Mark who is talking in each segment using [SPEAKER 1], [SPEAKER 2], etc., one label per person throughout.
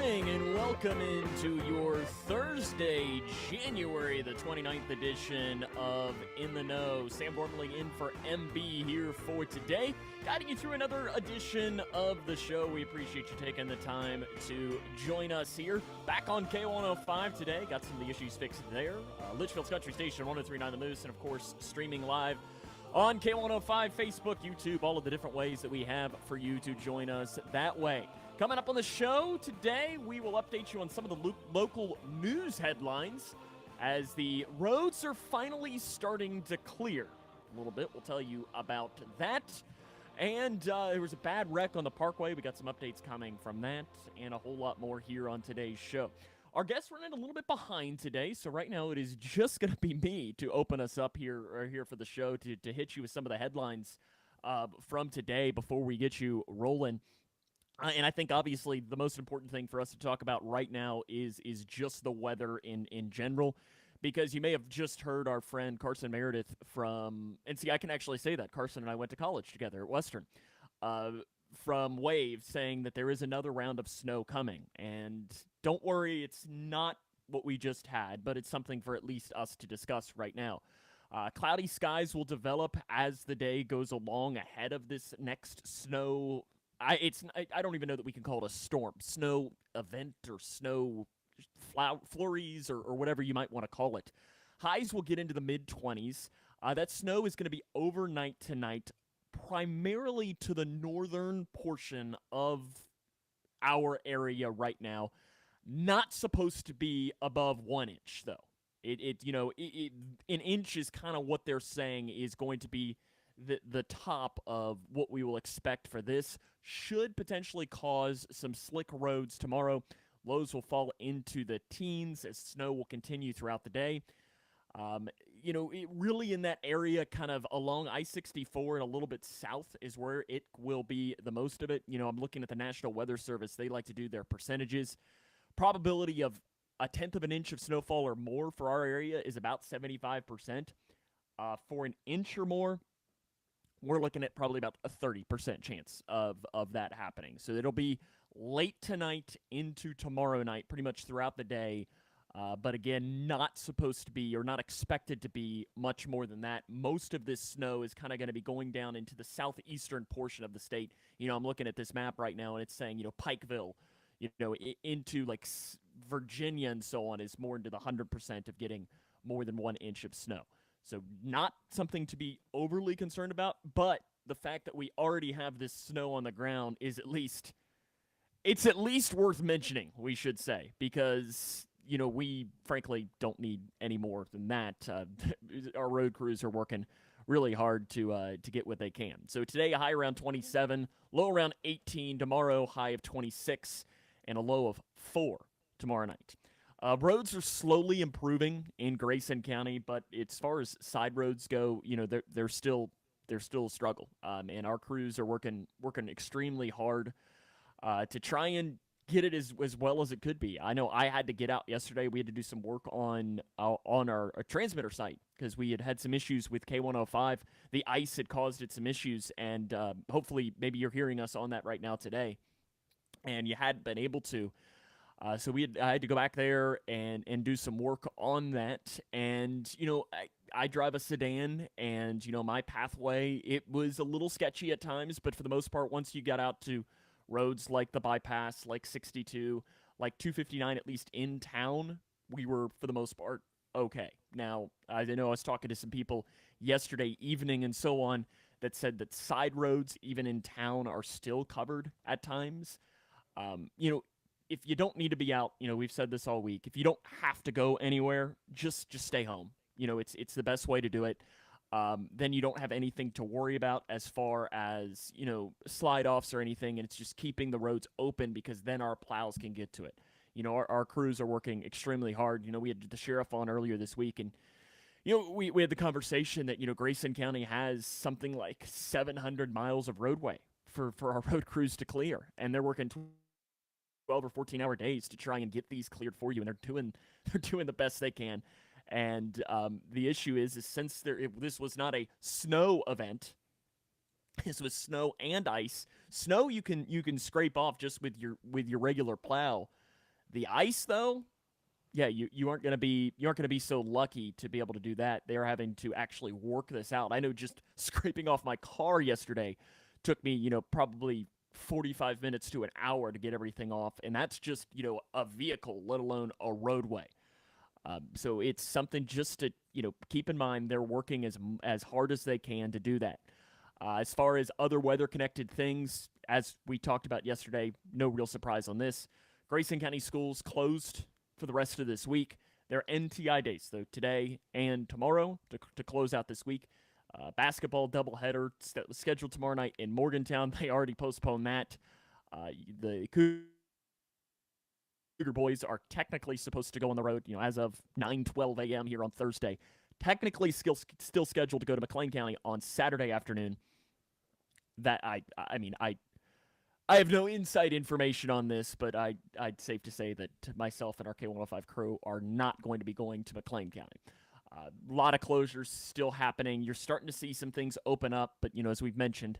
[SPEAKER 1] morning and welcome into your Thursday, January the 29th edition of In the Know. Sam Gormley in for MB here for today, guiding you through another edition of the show. We appreciate you taking the time to join us here. Back on K105 today, got some of the issues fixed there. Litchfield's Country Station, 1039 The Moose, and of course, streaming live on K105, Facebook, YouTube, all of the different ways that we have for you to join us that way. Coming up on the show today, we will update you on some of the local news headlines as the roads are finally starting to clear. A little bit, we'll tell you about that. And there was a bad wreck on the Parkway. We got some updates coming from that and a whole lot more here on today's show. Our guest's running a little bit behind today, so right now it is just going to be me to open us up here for the show to hit you with some of the headlines from today before we get you rolling. And I think, obviously, the most important thing for us to talk about right now is just the weather in general, because you may have just heard our friend Carson Meredith from – and see, I can actually say that. Carson and I went to college together at Western from Wave, saying that there is another round of snow coming. And don't worry, it's not what we just had, but it's something for at least us to discuss right now. Cloudy skies will develop as the day goes along ahead of this next snow – I don't even know that we can call it a storm, snow event or snow flurries or whatever you might want to call it. Highs will get into the mid-20s. That snow is going to be overnight tonight, primarily to the northern portion of our area right now. Not supposed to be above 1 inch, though. An inch is kind of what they're saying is going to be the top of what we will expect for this. Should potentially cause some slick roads tomorrow. Lows will fall into the teens as snow will continue throughout the day. Really in that area kind of along I-64 and a little bit south is where it will be the most of it. I'm looking at the National Weather Service. They like to do their percentages. Probability of a tenth of an inch of snowfall or more for our area is about 75%. For an inch or more, we're looking at probably about a 30% chance of that happening. So it'll be late tonight into tomorrow night, pretty much throughout the day. But again, not supposed to be or not expected to be much more than that. Most of this snow is kind of going to be going down into the southeastern portion of the state. I'm looking at this map right now, and it's saying, Pikeville, into like Virginia and so on is more into the 100% of getting more than 1 inch of snow. So not something to be overly concerned about, but the fact that we already have this snow on the ground is at least worth mentioning, we should say, because, we frankly don't need any more than that. Our road crews are working really hard to get what they can. So today, a high around 27, low around 18, tomorrow, high of 26, and a low of 4 tomorrow night. Roads are slowly improving in Grayson County, but as far as side roads go, they're still a struggle. And our crews are working extremely hard to try and get it as well as it could be. I know I had to get out yesterday. We had to do some work on our transmitter site because we had some issues with K105. The ice had caused it some issues, and hopefully maybe you're hearing us on that right now today, and you hadn't been able to. So I had to go back there and do some work on that. And, I drive a sedan, and, my pathway, it was a little sketchy at times, but for the most part, once you got out to roads like the bypass, like 62, like 259, at least in town, we were, for the most part, okay. Now, I know I was talking to some people yesterday evening and so on that said that side roads, even in town, are still covered at times. If you don't need to be out, we've said this all week. If you don't have to go anywhere, just stay home. It's the best way to do it. Then you don't have anything to worry about as far as, slide offs or anything. And it's just keeping the roads open because then our plows can get to it. Our crews are working extremely hard. We had the sheriff on earlier this week, and, we had the conversation that, Grayson County has something like 700 miles of roadway for our road crews to clear. And they're working 12 or 14-hour days to try and get these cleared for you, and they're doing the best they can. And the issue is since this was not a snow event, this was snow and ice. Snow you can scrape off just with your regular plow, The ice, though, yeah, you aren't gonna be so lucky to be able to do that. They're having to actually work this out. I know just scraping off my car yesterday took me, probably 45 minutes to an hour to get everything off, and that's just a vehicle, let alone a roadway. So it's something just to keep in mind. They're working as hard as they can to do that. As far as other weather connected things, as we talked about yesterday, no real surprise on this. Grayson County schools closed for the rest of this week. They're NTI days, though, today and tomorrow to close out this week. Basketball doubleheader scheduled tomorrow night in Morgantown. They already postponed that. The Cougar boys are technically supposed to go on the road, as of 9:12 a.m. here on Thursday. Technically still scheduled to go to McLean County on Saturday afternoon. That I mean I have no inside information on this, but I'd safe to say that myself and our K105 crew are not going to be going to McLean County. A lot of closures still happening. You're starting to see some things open up, but as we've mentioned,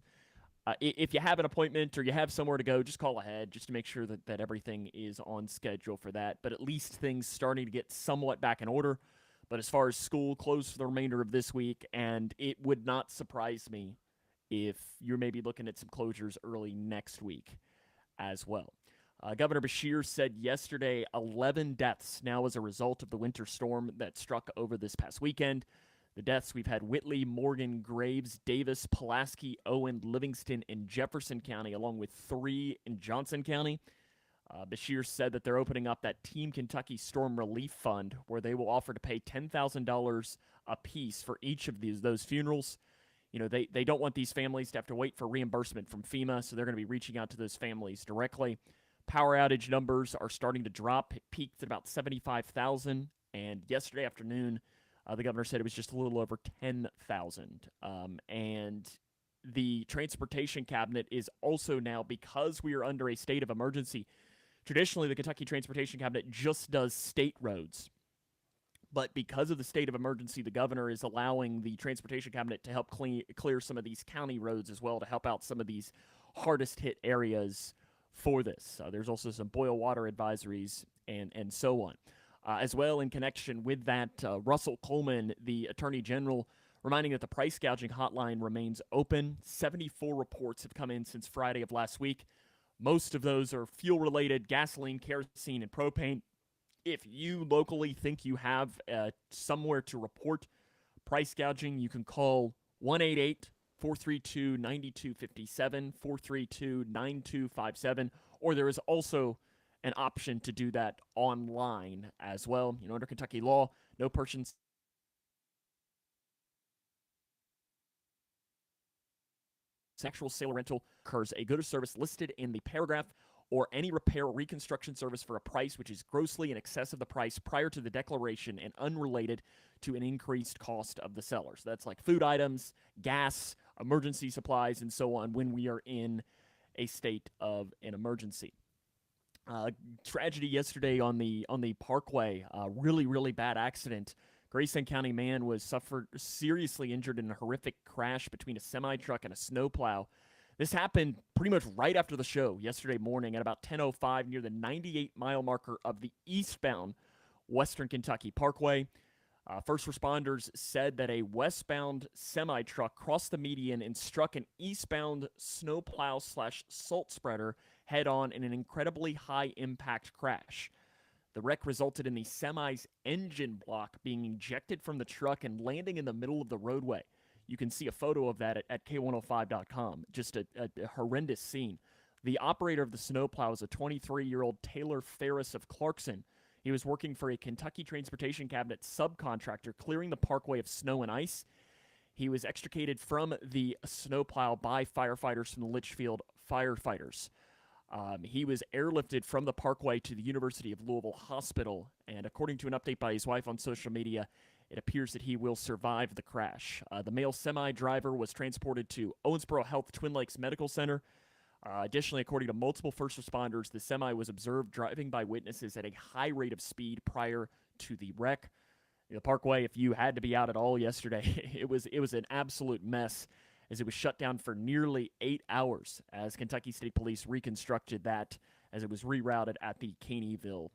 [SPEAKER 1] if you have an appointment or you have somewhere to go, just call ahead just to make sure that everything is on schedule for that. But at least things starting to get somewhat back in order. But as far as school closed for the remainder of this week, and it would not surprise me if you're maybe looking at some closures early next week as well. Governor Beshear said yesterday 11 deaths now as a result of the winter storm that struck over this past weekend. The deaths, we've had Whitley, Morgan, Graves, Davis, Pulaski, Owen, Livingston, and Jefferson County, along with 3 in Johnson County. Beshear said that they're opening up that Team Kentucky Storm Relief Fund, where they will offer to pay $10,000 apiece for each of those funerals. They don't want these families to have to wait for reimbursement from FEMA, so they're going to be reaching out to those families directly. Power outage numbers are starting to drop. It peaked at about 75,000, and yesterday afternoon, the governor said it was just a little over 10,000. And the Transportation Cabinet is also now, because we are under a state of emergency, traditionally the Kentucky Transportation Cabinet just does state roads. But because of the state of emergency, the governor is allowing the Transportation Cabinet to help clear some of these county roads as well to help out some of these hardest hit areas for this. There's also some boil water advisories and so on. As well, in connection with that, Russell Coleman, the Attorney General, reminding that the price gouging hotline remains open. 74 reports have come in since Friday of last week. Most of those are fuel-related, gasoline, kerosene, and propane. If you locally think you have somewhere to report price gouging, you can call 188-432-9257, 432-9257, or there is also an option to do that online as well. Under Kentucky law, no person sexual sale or rental occurs a good or service listed in the paragraph or any repair or reconstruction service for a price which is grossly in excess of the price prior to the declaration and unrelated to an increased cost of the seller. So that's like food items, gas, emergency supplies, and so on when we are in a state of an emergency. Tragedy yesterday on the Parkway. Really bad accident. Grayson County man was seriously injured in a horrific crash between a semi-truck and a snowplow. This happened pretty much right after the show yesterday morning at about 10:05 near the 98-mile marker of the eastbound Western Kentucky Parkway. First responders said that a westbound semi-truck crossed the median and struck an eastbound snowplow/salt spreader head-on in an incredibly high-impact crash. The wreck resulted in the semi's engine block being ejected from the truck and landing in the middle of the roadway. You can see a photo of that at K105.com. Just a horrendous scene. The operator of the snowplow is a 23-year-old Taylor Ferris of Clarkson. He was working for a Kentucky Transportation Cabinet subcontractor clearing the parkway of snow and ice. He was extricated from the snowplow by firefighters from the Litchfield firefighters. He was airlifted from the parkway to the University of Louisville Hospital, and according to an update by his wife on social media, it appears that he will survive the crash. The male semi-driver was transported to Owensboro Health Twin Lakes Medical Center. Additionally, according to multiple first responders, the semi was observed driving by witnesses at a high rate of speed prior to the wreck. The parkway, if you had to be out at all yesterday, it was an absolute mess as it was shut down for nearly 8 hours as Kentucky State Police reconstructed that as it was rerouted at the Caneyville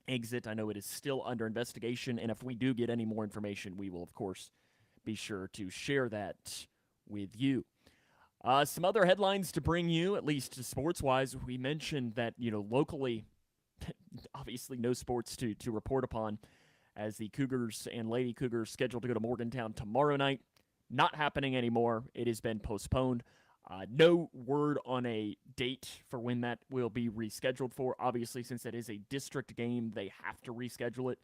[SPEAKER 1] exit. I know it is still under investigation, and if we do get any more information, we will, of course, be sure to share that with you. Some other headlines to bring you, at least sports-wise. We mentioned that, locally, obviously no sports to report upon, as the Cougars and Lady Cougars scheduled to go to Morgantown tomorrow night. Not happening anymore. It has been postponed. No word on a date for when that will be rescheduled for. Obviously, since it is a district game, they have to reschedule it.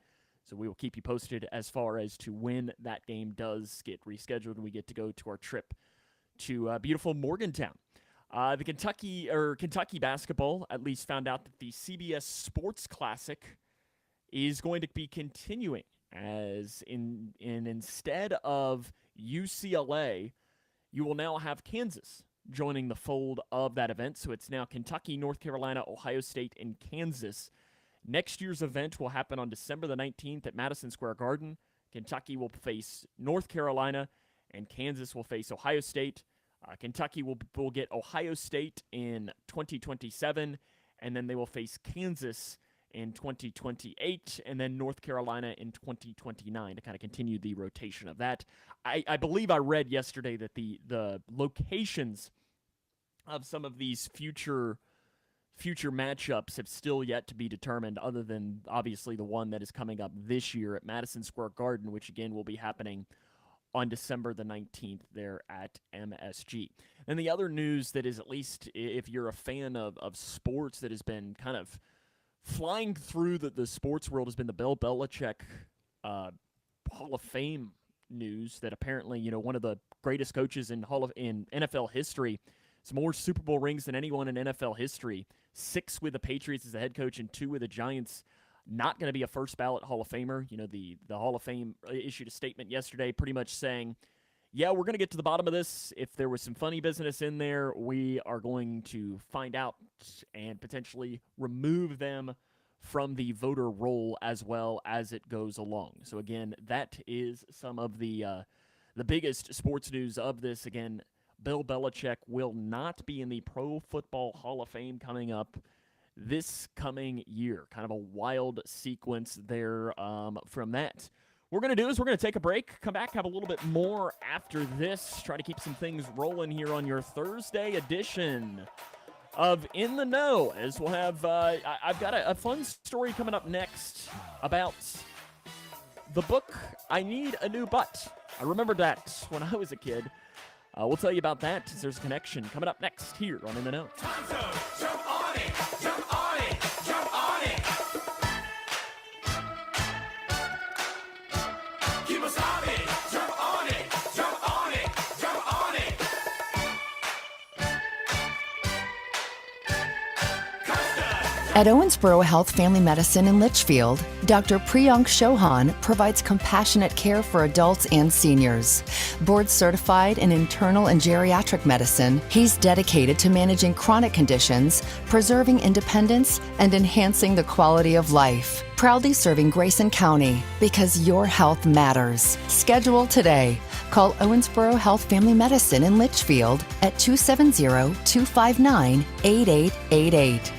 [SPEAKER 1] So we will keep you posted as far as to when that game does get rescheduled and we get to go to our trip to beautiful Morgantown. The Kentucky basketball at least found out that the CBS Sports Classic is going to be continuing, as instead of UCLA, you will now have Kansas joining the fold of that event. So it's now Kentucky, North Carolina, Ohio State, and Kansas. Next year's event will happen on December the 19th at Madison Square Garden. Kentucky will face North Carolina, and Kansas will face Ohio State. Kentucky will get Ohio State in 2027, and then they will face Kansas in 2028, and then North Carolina in 2029 to kind of continue the rotation of that. I believe I read yesterday that the locations of some of these future matchups have still yet to be determined, other than obviously the one that is coming up this year at Madison Square Garden, which again will be happening on December the 19th there at MSG. And the other news that is, at least if you're a fan of sports, that has been kind of flying through the sports world, has been the Bill Belichick Hall of Fame news, that apparently, one of the greatest coaches in NFL history, some more Super Bowl rings than anyone in NFL history, 6 with the Patriots as the head coach and 2 with the Giants, not going to be a first ballot Hall of Famer. The Hall of Fame issued a statement yesterday pretty much saying, yeah, we're going to get to the bottom of this. If there was some funny business in there, we are going to find out and potentially remove them from the voter roll as well as it goes along. So again, that is some of the biggest sports news of this. Again, Bill Belichick will not be in the Pro Football Hall of Fame coming up this coming year. Kind of a wild sequence there from that. What we're going to do is we're going to take a break, come back, have a little bit more after this, try to keep some things rolling here on your Thursday edition of In the Know, as we'll have, I've got a fun story coming up next about the book, I Need a New Butt. I remembered that when I was a kid. We'll tell you about that, since there's a connection coming up next here on In the Know.
[SPEAKER 2] Time zone, jump on it, jump on it, jump on it. Kemosabe, jump on it, jump on it, jump on it.
[SPEAKER 3] At Owensboro Health Family Medicine in Litchfield, Dr. Priyank Chauhan provides compassionate care for adults and seniors. Board certified in internal and geriatric medicine, he's dedicated to managing chronic conditions, preserving independence, and enhancing the quality of life. Proudly serving Grayson County, because your health matters. Schedule today. Call Owensboro Health Family Medicine in Litchfield at 270-259-8888.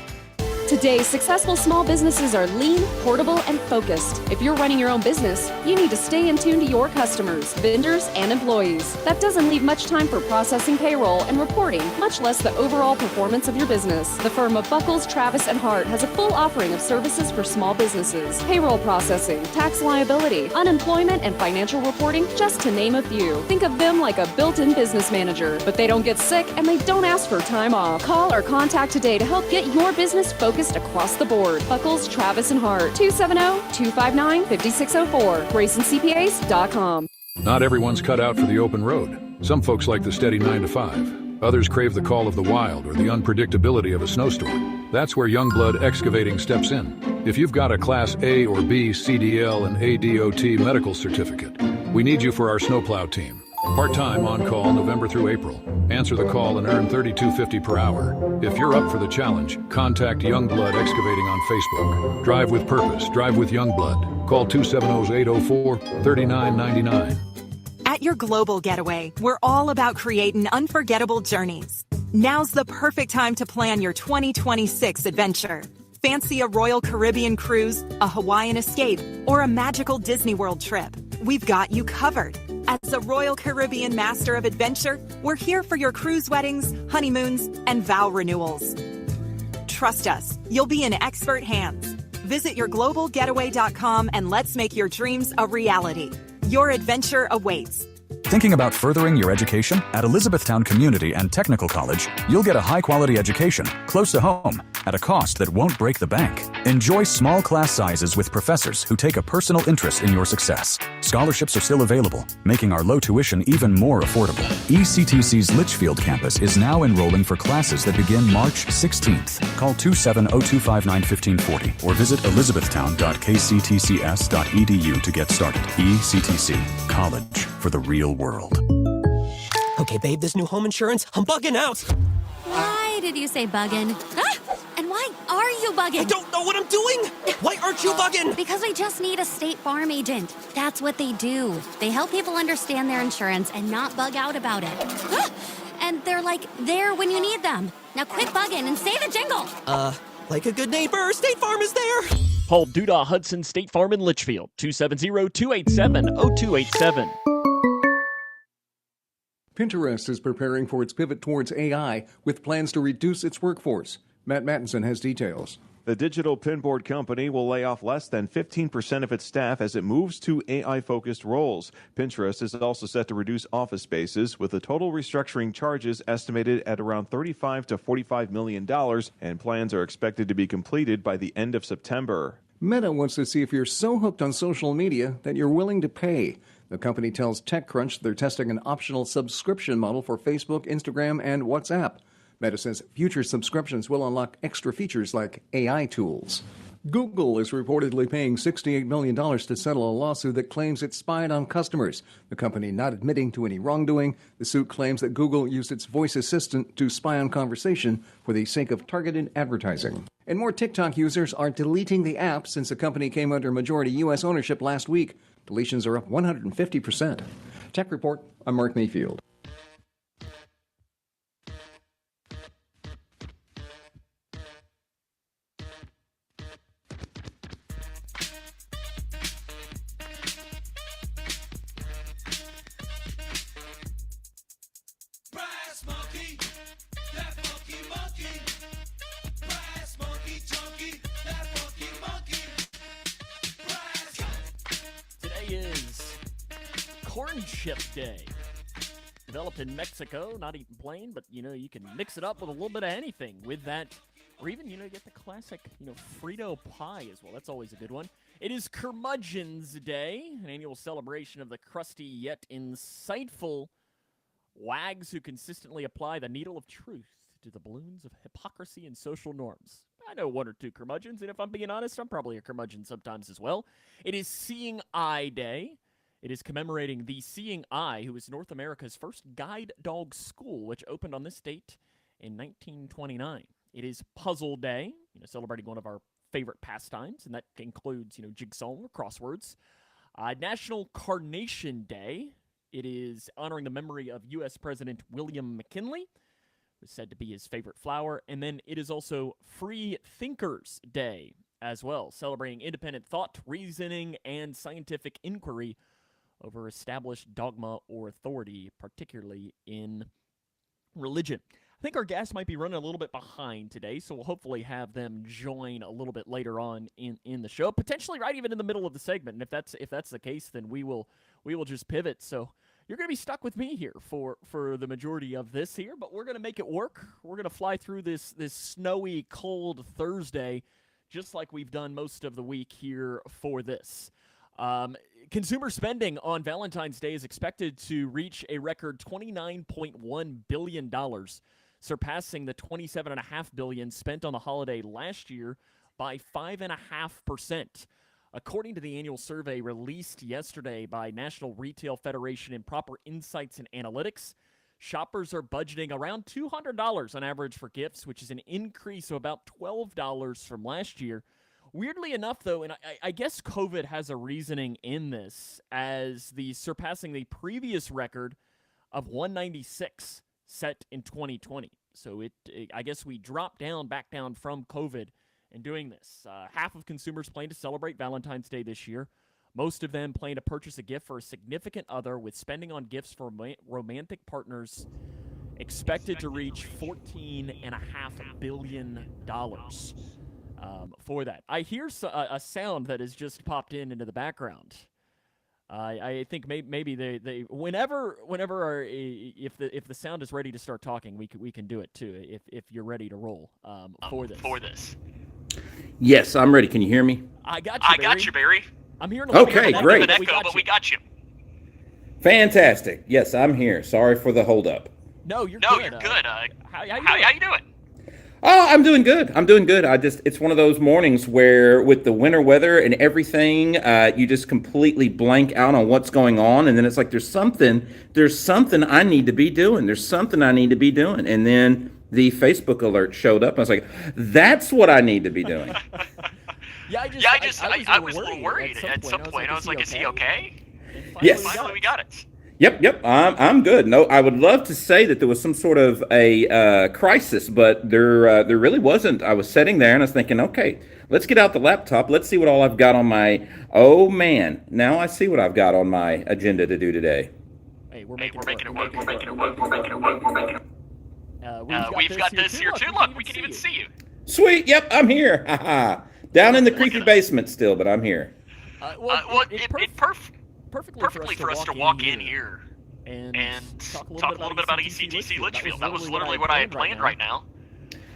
[SPEAKER 4] Today's successful small businesses are lean, portable, and focused. If you're running your own business, you need to stay in tune to your customers, vendors, and employees. That doesn't leave much time for processing payroll and reporting, much less the overall performance of your business. The firm of Buckles, Travis, and Hart has a full offering of services for small businesses. Payroll processing, tax liability, unemployment, and financial reporting, just to name a few. Think of them like a built-in business manager, but they don't get sick and they don't ask for time off. Call or contact today to help get your business focused across the board. Buckles, Travis, and Hart, 270-259-5604, GraysonCPAs.com.
[SPEAKER 5] Not everyone's cut out for the open road. Some folks like the steady 9 to 5. Others crave the call of the wild or the unpredictability of a snowstorm. That's where Youngblood Excavating steps in. If you've got a Class A or B CDL and ADOT medical certificate, we need you for our snowplow team. Part-time on-call November through April. Answer the call and earn $32.50 per hour. If you're up for the challenge, contact Youngblood Excavating on Facebook. Drive with purpose. Drive with Youngblood. Call 270-804-3999.
[SPEAKER 6] At your global getaway, we're all about creating unforgettable journeys. Now's the perfect time to plan your 2026 adventure. Fancy a Royal Caribbean cruise, a Hawaiian escape, or a magical Disney World trip? We've got you covered. As a Royal Caribbean Master of Adventure, we're here for your cruise weddings, honeymoons, and vow renewals. Trust us, you'll be in expert hands. Visit yourglobalgetaway.com and let's make your dreams a reality. Your adventure awaits.
[SPEAKER 7] Thinking about furthering your education? At Elizabethtown Community and Technical College, you'll get a high-quality education close to home at a cost that won't break the bank. Enjoy small class sizes with professors who take a personal interest in your success. Scholarships are still available, making our low tuition even more affordable. ECTC's Litchfield campus is now enrolling for classes that begin March 16th. Call 270-259-1540 or visit elizabethtown.kctcs.edu to get started. ECTC, college for the real world.
[SPEAKER 8] Okay, babe, this new home insurance, I'm bugging out.
[SPEAKER 9] Why did you say bugging? Ah! And why are you bugging?
[SPEAKER 8] I don't know what I'm doing. Why aren't you bugging?
[SPEAKER 9] Because we just need a State Farm agent. That's what they do. They help people understand their insurance and not bug out about it. Ah! And they're like there when you need them. Now quit bugging and say the jingle.
[SPEAKER 8] Like a good neighbor, State Farm is there.
[SPEAKER 1] Call Duda Hudson State Farm in Litchfield, 270-287-0287.
[SPEAKER 10] Pinterest is preparing for its pivot towards AI with plans to reduce its workforce. Matt Mattinson has details.
[SPEAKER 11] The digital pinboard company will lay off less than 15% of its staff as it moves to AI-focused roles. Pinterest is also set to reduce office spaces, with the total restructuring charges estimated at around $35 to $45 million, and plans are expected to be completed by the end of September.
[SPEAKER 10] Meta wants to see if you're so hooked on social media that you're willing to pay. The company tells TechCrunch they're testing an optional subscription model for Facebook, Instagram, and WhatsApp. Meta says future subscriptions will unlock extra features like AI tools. Google is reportedly paying $68 million to settle a lawsuit that claims it spied on customers. The company not admitting to any wrongdoing. The suit claims that Google used its voice assistant to spy on conversation for the sake of targeted advertising. And more TikTok users are deleting the app since the company came under majority U.S. ownership last week. Deletions are up 150%. Tech Report, I'm Mark Mayfield.
[SPEAKER 2] Brass monkey, that funky monkey. Brass monkey, chunky, that funky monkey. Brass.
[SPEAKER 1] Today is Corn Chip Day. Developed in Mexico, not eaten plain, but you can mix it up with a little bit of anything with that. Or even, get the classic, Frito pie as well. That's always a good one. It is Curmudgeon's Day, an annual celebration of the crusty yet insightful wags who consistently apply the needle of truth to the balloons of hypocrisy and social norms. I know one or two curmudgeons, and if I'm being honest, I'm probably a curmudgeon sometimes as well. It is Seeing Eye Day. It is commemorating the Seeing Eye, who was North America's first guide dog school, which opened on this date in 1929. It is Puzzle Day, celebrating one of our favorite pastimes, and that includes, jigsaw or crosswords. National Carnation Day. It is honoring the memory of U.S. President William McKinley, who's said to be his favorite flower. And then it is also Free Thinkers Day as well, celebrating independent thought, reasoning, and scientific inquiry over established dogma or authority, particularly in religion. I think our guests might be running a little bit behind today, so we'll hopefully have them join a little bit later on in the show, potentially right even in the middle of the segment. And if that's the case, then we will just pivot. So you're going to be stuck with me here for the majority of this here, but we're going to make it work. We're going to fly through this snowy, cold Thursday, just like we've done most of the week here for this. Consumer spending on Valentine's Day is expected to reach a record $29.1 billion, surpassing the $27.5 billion spent on the holiday last year by 5.5%. According to the annual survey released yesterday by National Retail Federation Improper Insights and Analytics, shoppers are budgeting around $200 on average for gifts, which is an increase of about $12 from last year. Weirdly enough, though, and I guess COVID has a reasoning in this, as surpassing the previous record of $196 set in 2020. So I guess we dropped back down from COVID and doing this. Half of consumers plan to celebrate Valentine's Day this year. Most of them plan to purchase a gift for a significant other, with spending on gifts for romantic partners expected to reach $14.5 billion for that. I hear a sound that has just popped into the background. I think maybe they whenever if the sound is ready to start talking, we can do it too if you're ready to roll for this.
[SPEAKER 12] Yes, I'm ready. Can you hear me?
[SPEAKER 1] I got you, Barry. I'm hearing a
[SPEAKER 12] Okay, great.
[SPEAKER 1] Echo, but we got you.
[SPEAKER 12] Fantastic. Yes, I'm here. Sorry for the holdup.
[SPEAKER 1] No, you're good. How you doing?
[SPEAKER 12] Oh, I'm doing good. It's one of those mornings where with the winter weather and everything, you just completely blank out on what's going on. And then it's like, there's something I need to be doing. And then the Facebook alert showed up. I was like, that's what I need to be doing.
[SPEAKER 1] I was a little worried at some point. I was like, is he okay?
[SPEAKER 12] Yes.
[SPEAKER 1] Finally we got it.
[SPEAKER 12] Yep. I'm good. No, I would love to say that there was some sort of a crisis, but there really wasn't. I was sitting there and I was thinking, okay, let's get out the laptop. Let's see what all I've got on my. Oh man, now I see what I've got on my agenda to do today.
[SPEAKER 1] Hey, we're making it work. We've got this here too. Look, we can even see you.
[SPEAKER 12] Sweet. Yep, I'm here. Down in the creepy basement still, but I'm here.
[SPEAKER 1] Perfectly for us to walk in here and talk a little bit about ECTC Litchfield. That was literally what I had planned right now.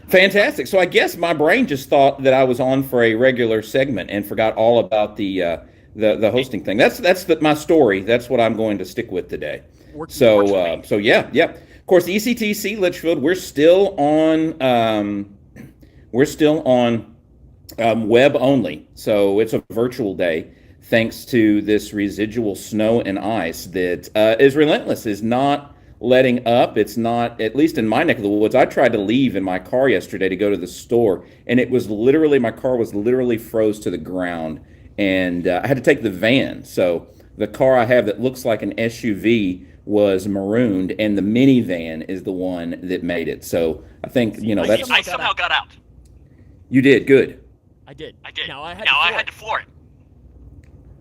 [SPEAKER 12] Fantastic. So I guess my brain just thought that I was on for a regular segment and forgot all about the hosting thing. That's my story. That's what I'm going to stick with today. So yeah. Of course, ECTC Litchfield. We're still on web only. So it's a virtual day, thanks to this residual snow and ice that is relentless, is not letting up. It's not, at least in my neck of the woods. I tried to leave in my car yesterday to go to the store, and my car was literally froze to the ground, and I had to take the van. So the car I have that looks like an SUV was marooned, and the minivan is the one that made it. So I think, that's...
[SPEAKER 1] I somehow got out.
[SPEAKER 12] You did, good.
[SPEAKER 1] I did. Now I had to floor it.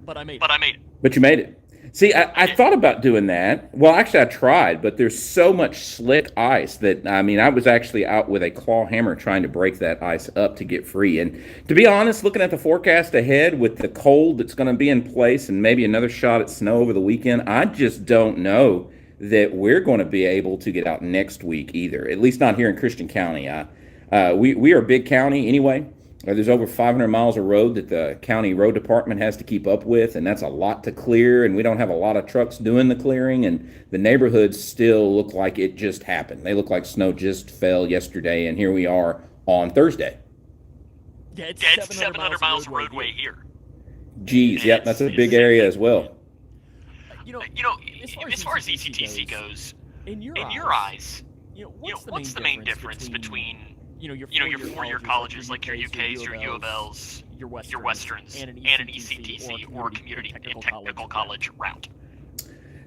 [SPEAKER 1] But I made it.
[SPEAKER 12] But you made it. See, I thought about doing that. Well, actually, I tried, but there's so much slick ice that, I was actually out with a claw hammer trying to break that ice up to get free. And to be honest, looking at the forecast ahead with the cold that's going to be in place and maybe another shot at snow over the weekend, I just don't know that we're going to be able to get out next week either, at least not here in Christian County. We are a big county anyway. There's over 500 miles of road that the county road department has to keep up with, and that's a lot to clear, and we don't have a lot of trucks doing the clearing, and the neighborhoods still look like it just happened. They look like snow just fell yesterday, and here we are on Thursday.
[SPEAKER 1] Dead 700 miles of roadway here.
[SPEAKER 12] Geez, yep, that's a big area as well.
[SPEAKER 1] As far as ECTC goes, in your eyes, what's the main difference between your four-year colleges like your UKs, your U of L's, your Westerns, and an ECTC or a community and technical college route?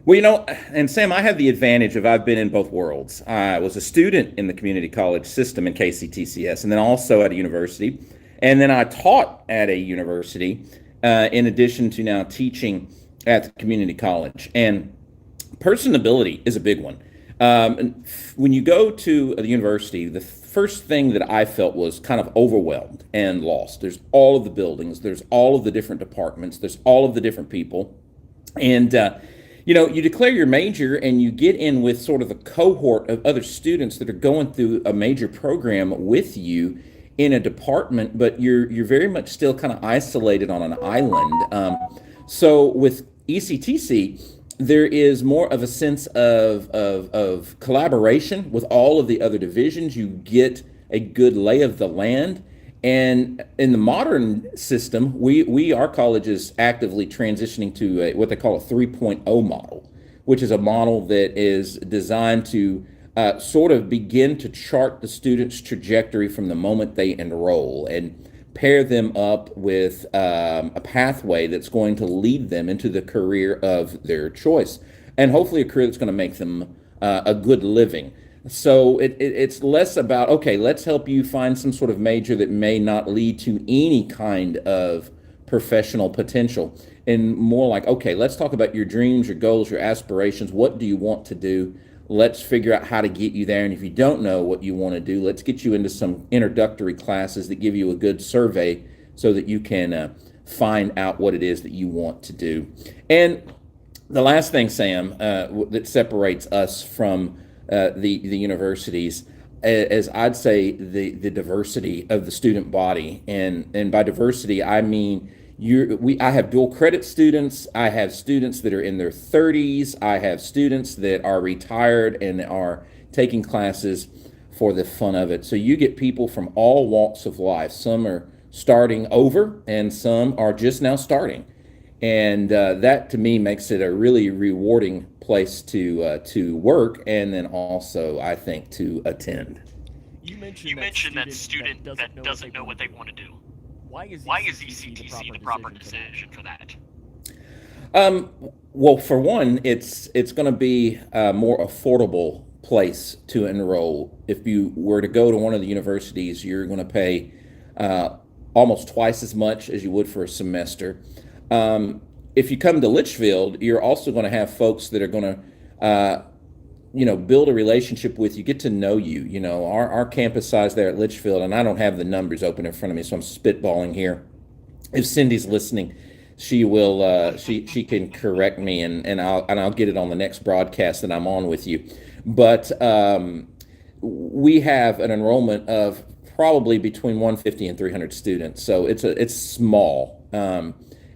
[SPEAKER 12] Well, and Sam, I have the advantage of I've been in both worlds. I was a student in the community college system in KCTCS, and then also at a university. And then I taught at a university in addition to now teaching at the community college. And personability is a big one. When you go to the university, the first thing that I felt was kind of overwhelmed and lost. There's all of the buildings, there's all of the different departments, there's all of the different people. And, you declare your major and you get in with sort of a cohort of other students that are going through a major program with you in a department, but you're very much still kind of isolated on an island. So with ECTC, there is more of a sense of collaboration with all of the other divisions. You get a good lay of the land. And in the modern system, our college is actively transitioning to what they call a 3.0 model, which is a model that is designed to sort of begin to chart the student's trajectory from the moment they enroll and pair them up with a pathway that's going to lead them into the career of their choice, and hopefully a career that's going to make them a good living. So it's less about, okay, let's help you find some sort of major that may not lead to any kind of professional potential, and more like, okay, let's talk about your dreams, your goals, your aspirations. What do you want to do? Let's figure out how to get you there. And if you don't know what you want to do, let's get you into some introductory classes that give you a good survey so that you can find out what it is that you want to do. And the last thing, Sam, that separates us from the universities, as I'd say, the diversity of the student body, and by diversity I mean I have dual credit students, I have students that are in their 30s, I have students that are retired and are taking classes for the fun of it. So you get people from all walks of life. Some are starting over, and some are just now starting. And that to me makes it a really rewarding place to work, and then also I think to attend.
[SPEAKER 1] You mentioned that student that doesn't know what they want to do. Why is ECTC the proper decision for that?
[SPEAKER 12] Well, for one, it's going to be a more affordable place to enroll. If you were to go to one of the universities, you're going to pay almost twice as much as you would for a semester. If you come to Litchfield, you're also going to have folks that are going to, build a relationship with you, get to know you. You know, our campus size there at Litchfield, and I don't have the numbers open in front of me, so I'm spitballing here. If Cindy's listening, she will, she can correct me, and I'll get it on the next broadcast that I'm on with you. But we have an enrollment of probably between 150 and 300 students, so it's small.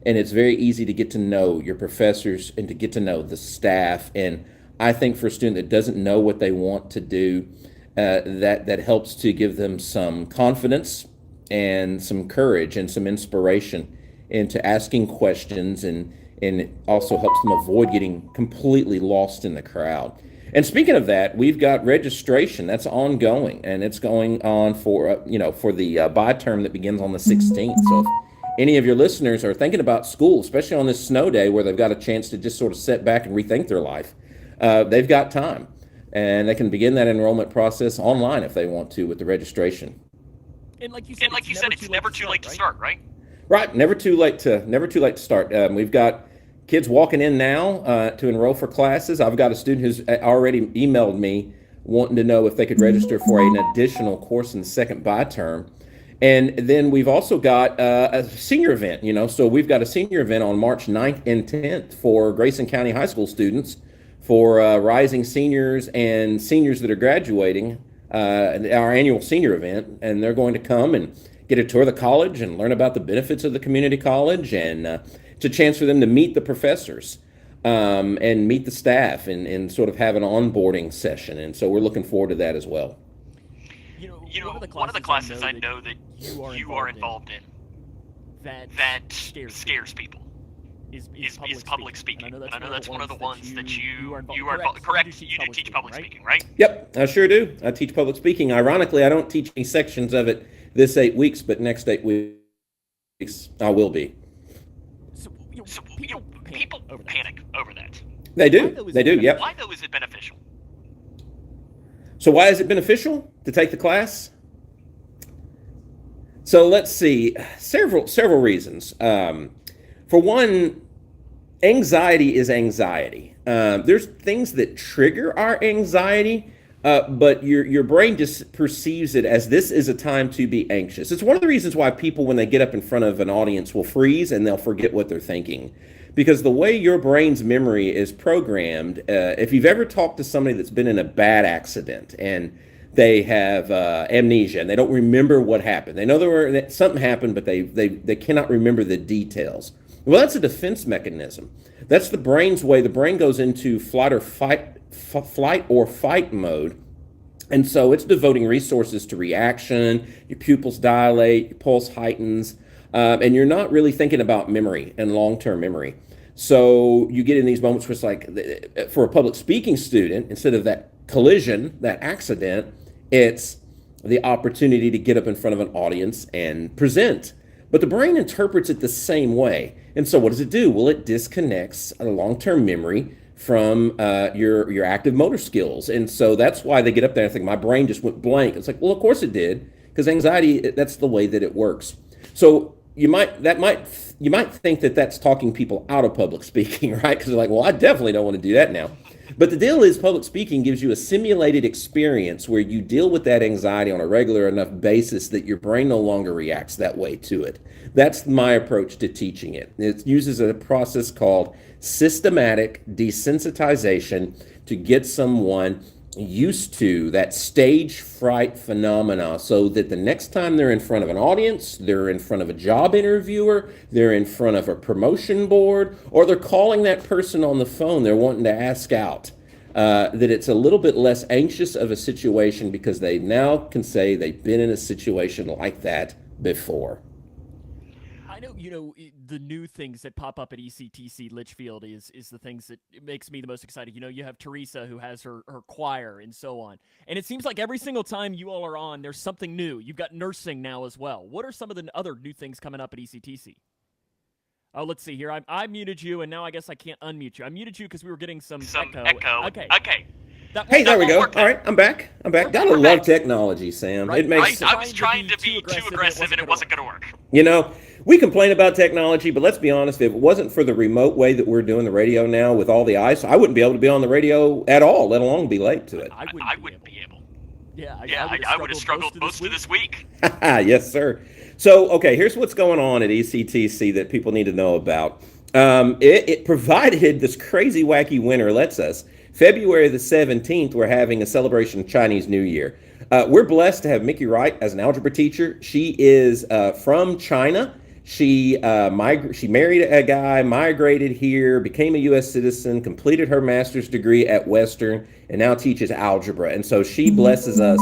[SPEAKER 12] And it's very easy to get to know your professors and to get to know the staff. And I think for a student that doesn't know what they want to do, that helps to give them some confidence and some courage and some inspiration into asking questions, and it also helps them avoid getting completely lost in the crowd. And speaking of that, we've got registration that's ongoing, and it's going on for the buy term that begins on the 16th. So if any of your listeners are thinking about school, especially on this snow day where they've got a chance to just sort of sit back and rethink their life, they've got time, and they can begin that enrollment process online if they want to with the registration.
[SPEAKER 1] And like you said, it's never too late to start, right?
[SPEAKER 12] Right, never too late to start. We've got kids walking in now to enroll for classes. I've got a student who's already emailed me wanting to know if they could register for an additional course in the second buy term. And then we've also got a senior event, so we've got a senior event on March 9th and 10th for Grayson County High School students, for rising seniors and seniors that are graduating, our annual senior event. And they're going to come and get a tour of the college and learn about the benefits of the community college, and it's a chance for them to meet the professors and meet the staff and sort of have an onboarding session. And so we're looking forward to that as well.
[SPEAKER 1] One of the classes I know that you are involved in that scares people is public speaking. And I know that's one of the ones that you are involved. Correct? You do teach public speaking, right?
[SPEAKER 12] Yep, I sure do. I teach public speaking. Ironically, I don't teach any sections of it this 8 weeks, but next 8 weeks I will be.
[SPEAKER 1] So people panic over that.
[SPEAKER 12] They do. They do. Yep.
[SPEAKER 1] Why though is it beneficial?
[SPEAKER 12] So why is it beneficial to take the class? So let's see, several reasons. For one, anxiety is anxiety. There's things that trigger our anxiety, but your brain just perceives it as this is a time to be anxious. It's one of the reasons why people, when they get up in front of an audience, will freeze and they'll forget what they're thinking. Because the way your brain's memory is programmed, if you've ever talked to somebody that's been in a bad accident and they have amnesia and they don't remember what happened, they know something happened, but they cannot remember the details. Well, that's a defense mechanism. That's the brain's way. The brain goes into flight or fight mode. And so it's devoting resources to reaction, your pupils dilate, your pulse heightens, and you're not really thinking about memory and long-term memory. So you get in these moments where it's like, for a public speaking student, instead of that collision, that accident, it's the opportunity to get up in front of an audience and present. But the brain interprets it the same way. And so what does it do? Well, it disconnects a long-term memory from your active motor skills. And so that's why they get up there and think, my brain just went blank. It's like, well, of course it did, because anxiety, that's the way that it works. So you might think that that's talking people out of public speaking, right? Because they're like, well, I definitely don't want to do that now. But the deal is, public speaking gives you a simulated experience where you deal with that anxiety on a regular enough basis that your brain no longer reacts that way to it. That's my approach to teaching it. It uses a process called systematic desensitization to get someone used to that stage fright phenomena, so that the next time they're in front of an audience, they're in front of a job interviewer, they're in front of a promotion board, or they're calling that person on the phone they're wanting to ask out, that it's a little bit less anxious of a situation because they now can say they've been in a situation like that before.
[SPEAKER 1] I know, the new things that pop up at ECTC Litchfield is the things that it makes me the most excited. You have Teresa, who has her choir and so on. And it seems like every single time you all are on, there's something new. You've got nursing now as well. What are some of the other new things coming up at ECTC? Oh, let's see here. I muted you, and now I guess I can't unmute you. I muted you because we were getting some echo. Okay.
[SPEAKER 12] Hey, there we go. All right, I'm back. Gotta love technology, Sam.
[SPEAKER 1] Right.
[SPEAKER 12] It makes.
[SPEAKER 2] I was trying to be too aggressive, and it wasn't going to work.
[SPEAKER 12] We complain about technology, but let's be honest. If it wasn't for the remote way that we're doing the radio now with all the ice, I wouldn't be able to be on the radio at all, let alone be late to it.
[SPEAKER 2] I wouldn't be able.
[SPEAKER 1] Yeah,
[SPEAKER 2] I would have struggled most of this week.
[SPEAKER 12] Yes, sir. So, okay, here's what's going on at ECTC that people need to know about. It provided this crazy, wacky winter lets us. February the 17th, we're having a celebration of Chinese New Year. We're blessed to have Mickey Wright as an algebra teacher. She is from China. She married a guy, migrated here, became a U.S. citizen, completed her master's degree at Western, and now teaches algebra. And so she blesses us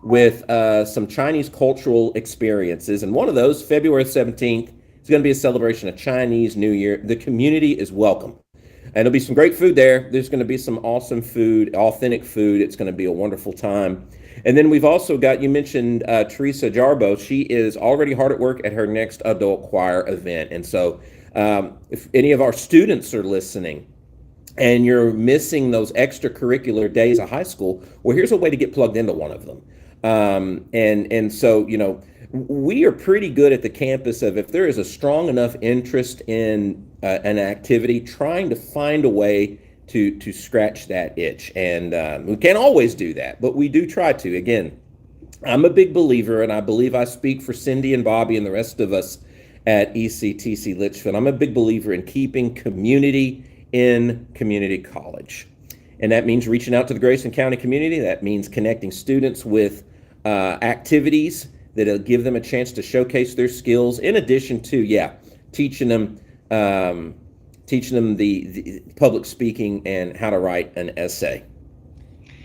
[SPEAKER 12] with some Chinese cultural experiences. And one of those, February 17th, is going to be a celebration of Chinese New Year. The community is welcome. And there'll be some great food there. There's going to be some awesome food, authentic food. It's going to be a wonderful time. And then we've also got, you mentioned Teresa Jarbo. She is already hard at work at her next adult choir event. And so if any of our students are listening and you're missing those extracurricular days of high school, well, here's a way to get plugged into one of them. And so, we are pretty good at the campus of, if there is a strong enough interest in an activity, trying to find a way to scratch that itch. And we can't always do that, but we do try to. Again, I'm a big believer, and I believe I speak for Cindy and Bobby and the rest of us at ECTC Litchfield. I'm a big believer in keeping community in community college. And that means reaching out to the Grayson County community. That means connecting students with activities that'll give them a chance to showcase their skills, in addition to, teaching them the public speaking and how to write an essay.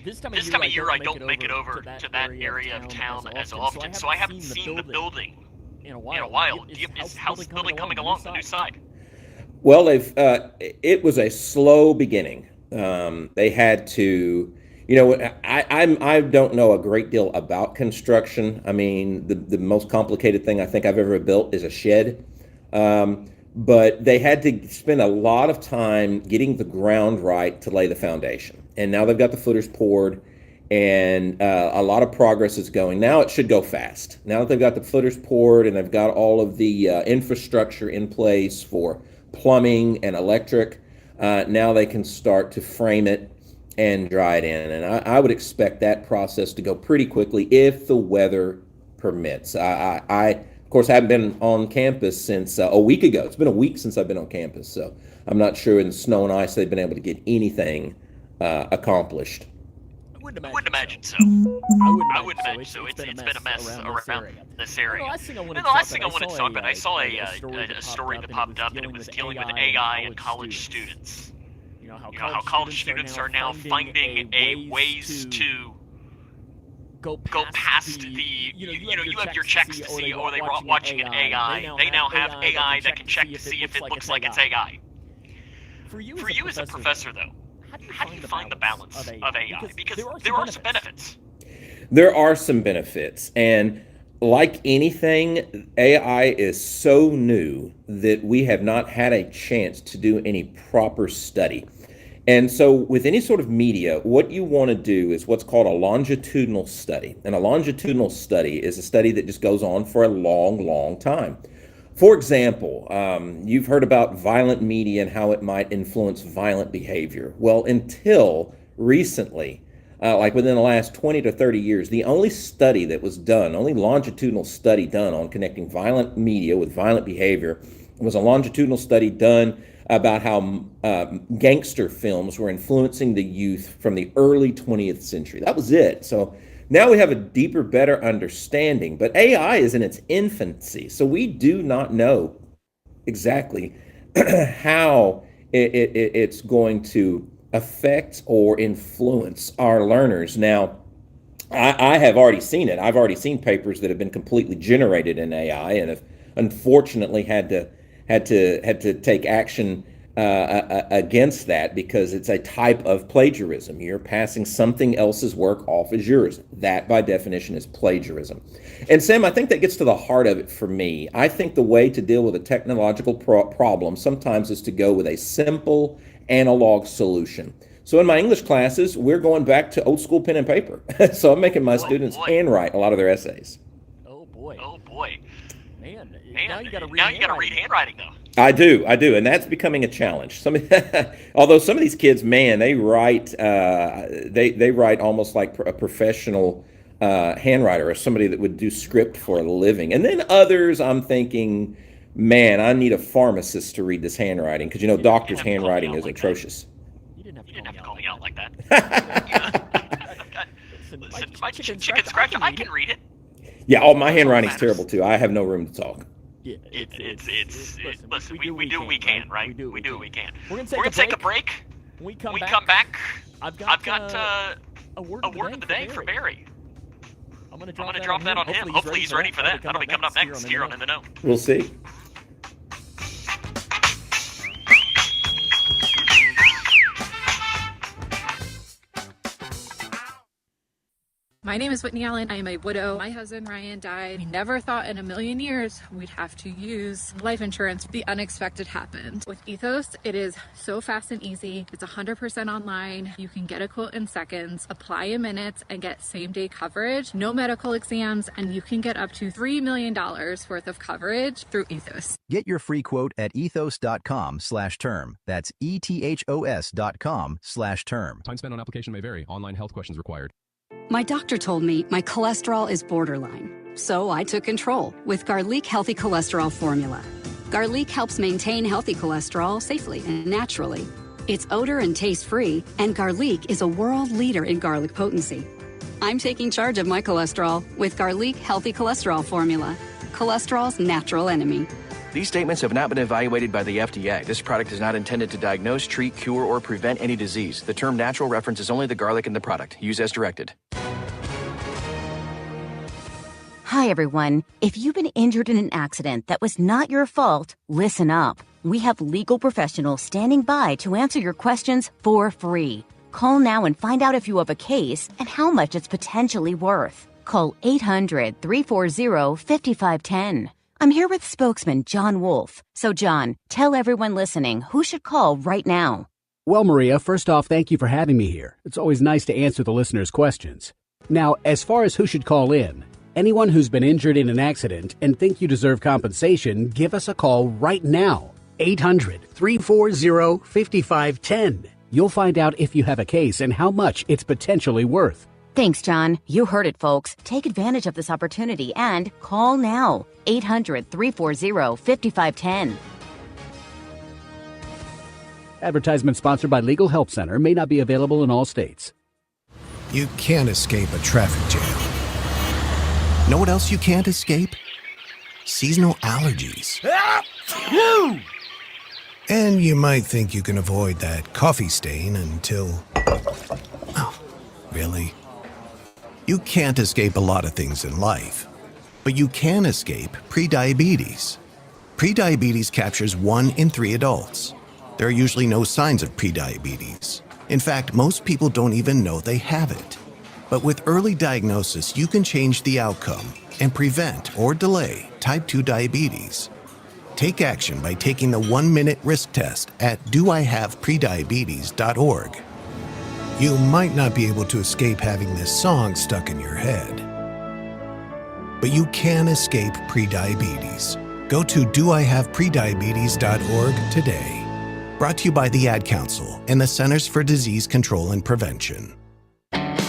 [SPEAKER 1] This time
[SPEAKER 2] of year, I don't make it over to that area of town as often, so I haven't seen the building in a while. How's the building coming along, the new side?
[SPEAKER 12] Well, it was a slow beginning. They had to, I don't know a great deal about construction. I mean, the most complicated thing I think I've ever built is a shed. But they had to spend a lot of time getting the ground right to lay the foundation. And now they've got the footers poured, and a lot of progress is going. Now it should go fast. Now that they've got the footers poured and they've got all of the infrastructure in place for plumbing and electric, now they can start to frame it and dry it in. And I would expect that process to go pretty quickly if the weather permits. I of course, haven't been on campus since a week ago. It's been a week since I've been on campus, so I'm not sure in the snow and ice they've been able to get anything accomplished.
[SPEAKER 2] I wouldn't imagine so. I wouldn't imagine so. It's been a mess around this area. The last thing I wanted to talk about, I saw a story that popped up, and it was dealing with AI and college students. How college students are now finding ways to go past the, you have your checks to see, or they were watching an AI. They now have AI that can check to see if it looks like it's AI. For you as a professor, though, how do you find the balance of AI? Because there are some benefits.
[SPEAKER 12] There are some benefits, and like anything, AI is so new that we have not had a chance to do any proper study. And so with any sort of media, what you want to do is what's called a longitudinal study. And a longitudinal study is a study that just goes on for a long, long time. For example, you've heard about violent media and how it might influence violent behavior. Well, until recently, like within the last 20 to 30 years, the only study that was done, only longitudinal study done on connecting violent media with violent behavior was a longitudinal study done about how gangster films were influencing the youth from the early 20th century. That was it. So now we have a deeper, better understanding, but AI is in its infancy. So we do not know exactly how it's going to affect or influence our learners. Now, I have already seen it. I've already seen papers that have been completely generated in AI and have unfortunately had to take action against that because it's a type of plagiarism. You're passing something else's work off as yours. That, by definition, is plagiarism. And Sam, I think that gets to the heart of it for me. I think the way to deal with a technological problem sometimes is to go with a simple analog solution. So in my English classes, we're going back to old school pen and paper. So I'm making my students handwrite a lot of their essays.
[SPEAKER 1] Oh boy. Man,
[SPEAKER 2] now you got to read handwriting though.
[SPEAKER 12] I do, and that's becoming a challenge. Although some of these kids, man, they write, they write almost like a professional handwriter or somebody that would do script for a living. And then others, I'm thinking, man, I need a pharmacist to read this handwriting because doctors' handwriting is atrocious.
[SPEAKER 2] You didn't have to call me out like that. Listen, my chicken scratch, I can read it.
[SPEAKER 12] Yeah, my handwriting's terrible too. I have no room to talk.
[SPEAKER 2] Yeah, listen, we do what we can, right? We do what we can.
[SPEAKER 1] We're gonna take a break.
[SPEAKER 2] When we come back, I've got a word of the day for Barry. I'm gonna drop that on him. Hopefully he's ready for that. That'll be coming up next here on In the Know.
[SPEAKER 12] We'll see.
[SPEAKER 13] My name is Whitney Allen. I am a widow. My husband Ryan died. We never thought in a million years we'd have to use life insurance. The unexpected happened. With Ethos, it is so fast and easy. It's 100% online. You can get a quote in seconds, apply in minutes, and get same-day coverage. No medical exams, and you can get up to $3 million worth of coverage through Ethos.
[SPEAKER 14] Get your free quote at ethos.com/term. That's ethos.com/term.
[SPEAKER 15] Time spent on application may vary. Online health questions required.
[SPEAKER 16] My doctor told me my cholesterol is borderline, so I took control with Garlic Healthy Cholesterol Formula. Garlic helps maintain healthy cholesterol safely and naturally. It's odor and taste-free, and Garlic is a world leader in garlic potency. I'm taking charge of my cholesterol with Garlic Healthy Cholesterol Formula, cholesterol's natural enemy.
[SPEAKER 17] These statements have not been evaluated by the FDA. This product is not intended to diagnose, treat, cure, or prevent any disease. The term natural references only the garlic in the product. Use as directed.
[SPEAKER 18] Hi, everyone. If you've been injured in an accident that was not your fault, listen up. We have legal professionals standing by to answer your questions for free. Call now and find out if you have a case and how much it's potentially worth. Call 800-340-5510. I'm here with spokesman John Wolf. So, John, tell everyone listening who should call right now.
[SPEAKER 19] Well, Maria, first off, thank you for having me here. It's always nice to answer the listeners' questions. Now, as far as who should call in, anyone who's been injured in an accident and think you deserve compensation, give us a call right now. 800-340-5510. You'll find out if you have a case and how much it's potentially worth.
[SPEAKER 18] Thanks, John. You heard it, folks. Take advantage of this opportunity and call now. 800-340-5510.
[SPEAKER 19] Advertisement sponsored by Legal Help Center. May not be available in all states.
[SPEAKER 20] You can't escape a traffic jam. Know what else you can't escape? Seasonal allergies. And you might think you can avoid that coffee stain until... Oh, really? You can't escape a lot of things in life, but you can escape prediabetes. Prediabetes captures 1 in 3 adults. There are usually no signs of prediabetes. In fact, most people don't even know they have it. But with early diagnosis, you can change the outcome and prevent or delay type 2 diabetes. Take action by taking the 1-minute risk test at doihaveprediabetes.org. You might not be able to escape having this song stuck in your head, but you can escape prediabetes. Go to doihaveprediabetes.org today. Brought to you by the Ad Council and the Centers for Disease Control and Prevention.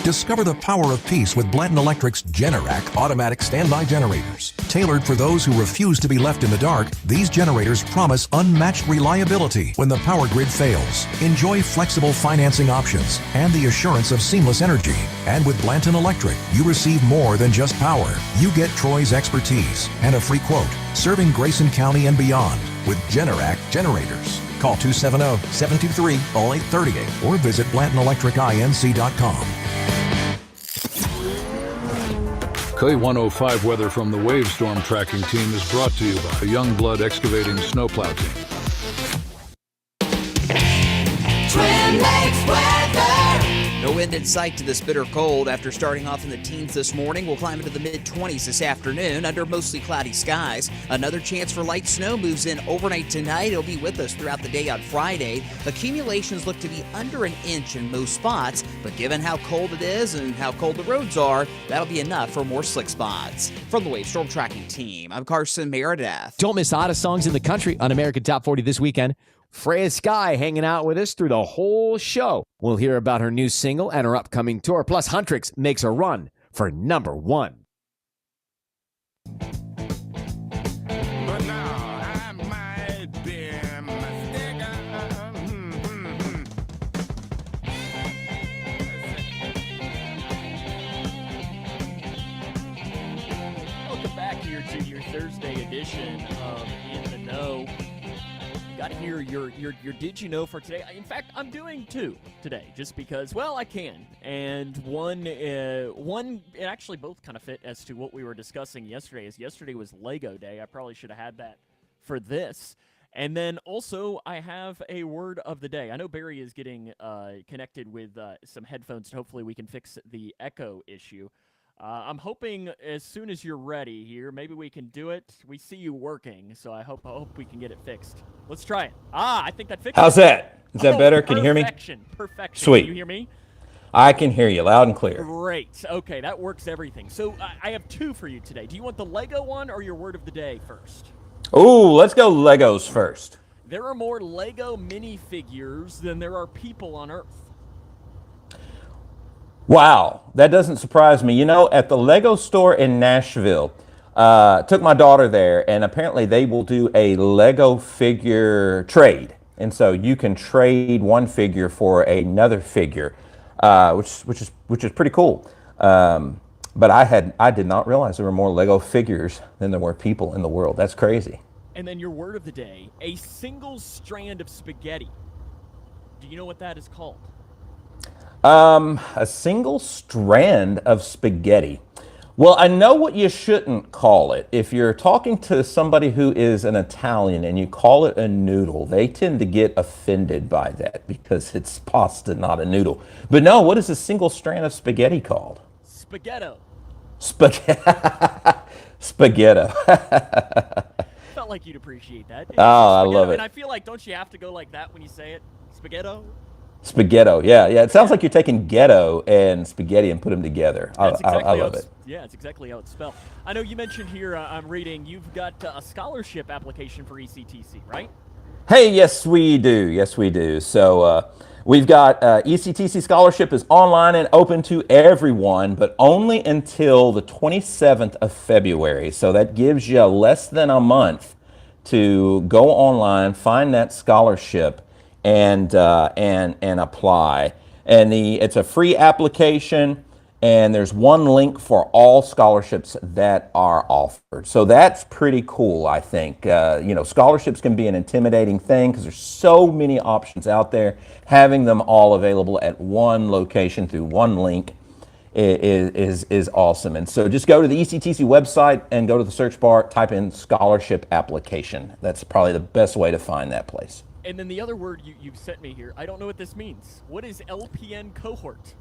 [SPEAKER 5] Discover the power of peace with Blanton Electric's Generac automatic standby generators. Tailored for those who refuse to be left in the dark, these generators promise unmatched reliability when the power grid fails. Enjoy flexible financing options and the assurance of seamless energy. And with Blanton Electric, you receive more than just power. You get Troy's expertise and a free quote, serving Grayson County and beyond with Generac generators. Call 270-723-0838 or visit BlantonElectricINC.com. K105 weather from the Wave Storm Tracking Team is brought to you by Youngblood Excavating Snowplow Team.
[SPEAKER 21] Twin Lakes weather. No wind in sight to this bitter cold. After starting off in the teens this morning, we'll climb into the mid-20s this afternoon under mostly cloudy skies. Another chance for light snow moves in overnight tonight. It'll be with us throughout the day on Friday. Accumulations look to be under an inch in most spots, but given how cold it is and how cold the roads are, that'll be enough for more slick spots. From the Wave Storm Tracking Team, I'm Carson Meredith.
[SPEAKER 22] Don't miss hottest songs in the country on American Top 40 this weekend. Freya Sky hanging out with us through the whole show. We'll hear about her new single and her upcoming tour. Plus, Huntrix makes a run for number 1.
[SPEAKER 1] Welcome back here to your Thursday edition of In the Know. Got to hear your Did You Know for today. In fact, I'm doing 2 today just because, well, I can. And one, it actually both kind of fit as to what we were discussing yesterday, as yesterday was Lego Day. I probably should have had that for this. And then also I have a word of the day. I know Barry is getting connected with some headphones. So hopefully we can fix the echo issue. I'm hoping as soon as you're ready here, maybe we can do it. We see you working, so I hope we can get it fixed. Let's try it. I think that fixed it.
[SPEAKER 23] How's that? Is that better? Can you hear me?
[SPEAKER 1] Perfection.
[SPEAKER 23] Sweet.
[SPEAKER 1] Can you hear me?
[SPEAKER 23] I can hear you loud and clear.
[SPEAKER 1] Great. Okay, that works everything. So I have 2 for you today. Do you want the Lego one or your word of the day first?
[SPEAKER 23] Ooh, let's go Legos first.
[SPEAKER 1] There are more Lego minifigures than there are people on Earth.
[SPEAKER 23] Wow, that doesn't surprise me. You know, at the Lego store in Nashville, took my daughter there, and apparently they will do a Lego figure trade. And so you can trade one figure for another figure, which is pretty cool. But I did not realize there were more Lego figures than there were people in the world. That's crazy.
[SPEAKER 1] And then your word of the day, a single strand of spaghetti. Do you know what that is called?
[SPEAKER 23] A single strand of spaghetti. Well, I know what you shouldn't call it. If you're talking to somebody who is an Italian and you call it a noodle, they tend to get offended by that because it's pasta, not a noodle. But no, what is a single strand of spaghetti called?
[SPEAKER 1] Spaghetto.
[SPEAKER 23] Spaghetto.
[SPEAKER 1] Felt like you'd appreciate that.
[SPEAKER 23] I love it.
[SPEAKER 1] And I feel like, don't you have to go like that when you say it? Spaghetto?
[SPEAKER 23] Spaghetto, yeah. It sounds like you're taking ghetto and spaghetti and put them together. I love it.
[SPEAKER 1] Yeah, it's exactly how it's spelled. I know you mentioned here, I'm reading, you've got a scholarship application for ECTC, right?
[SPEAKER 23] Hey, yes, we do. So we've got ECTC scholarship is online and open to everyone, but only until the 27th of February. So that gives you less than a month to go online, find that scholarship, and apply. And it's a free application, and there's one link for all scholarships that are offered. So that's pretty cool, I think. Scholarships can be an intimidating thing because there's so many options out there. Having them all available at one location through one link is awesome. And so just go to the ECTC website and go to the search bar, type in scholarship application. That's probably the best way to find that place.
[SPEAKER 1] And then the other word you've sent me here, I don't know what this means. What is LPN cohort?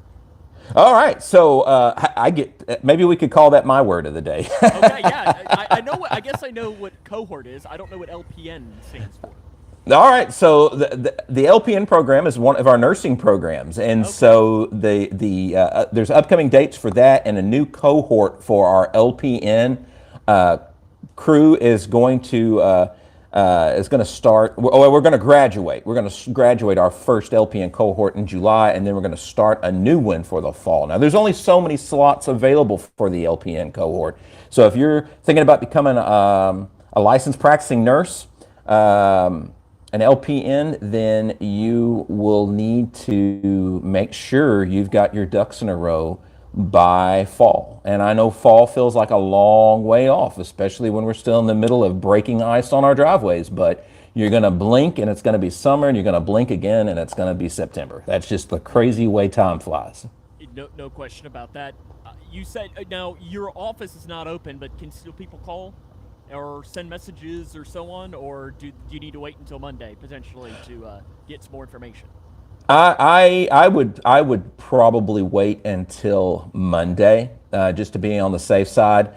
[SPEAKER 23] All right, so I get maybe we could call that my word of the day.
[SPEAKER 1] Okay, yeah, I know what. I guess I know what cohort is. I don't know what LPN stands for.
[SPEAKER 23] All right, so the LPN program is one of our nursing programs, and so there's upcoming dates for that, and a new cohort for our LPN crew is going to start. We're going to graduate. We're going to graduate our first LPN cohort in July, and then we're going to start a new one for the fall. Now, there's only so many slots available for the LPN cohort, so if you're thinking about becoming a licensed practicing nurse, an LPN, then you will need to make sure you've got your ducks in a row by fall. And I know fall feels like a long way off, especially when we're still in the middle of breaking ice on our driveways, but you're going to blink and it's going to be summer, and you're going to blink again and it's going to be September. That's just the crazy way time flies.
[SPEAKER 1] No question about that. You said, now your office is not open, but can still people call or send messages or so on, or do you need to wait until Monday potentially to get some more information?
[SPEAKER 23] I would probably wait until Monday just to be on the safe side.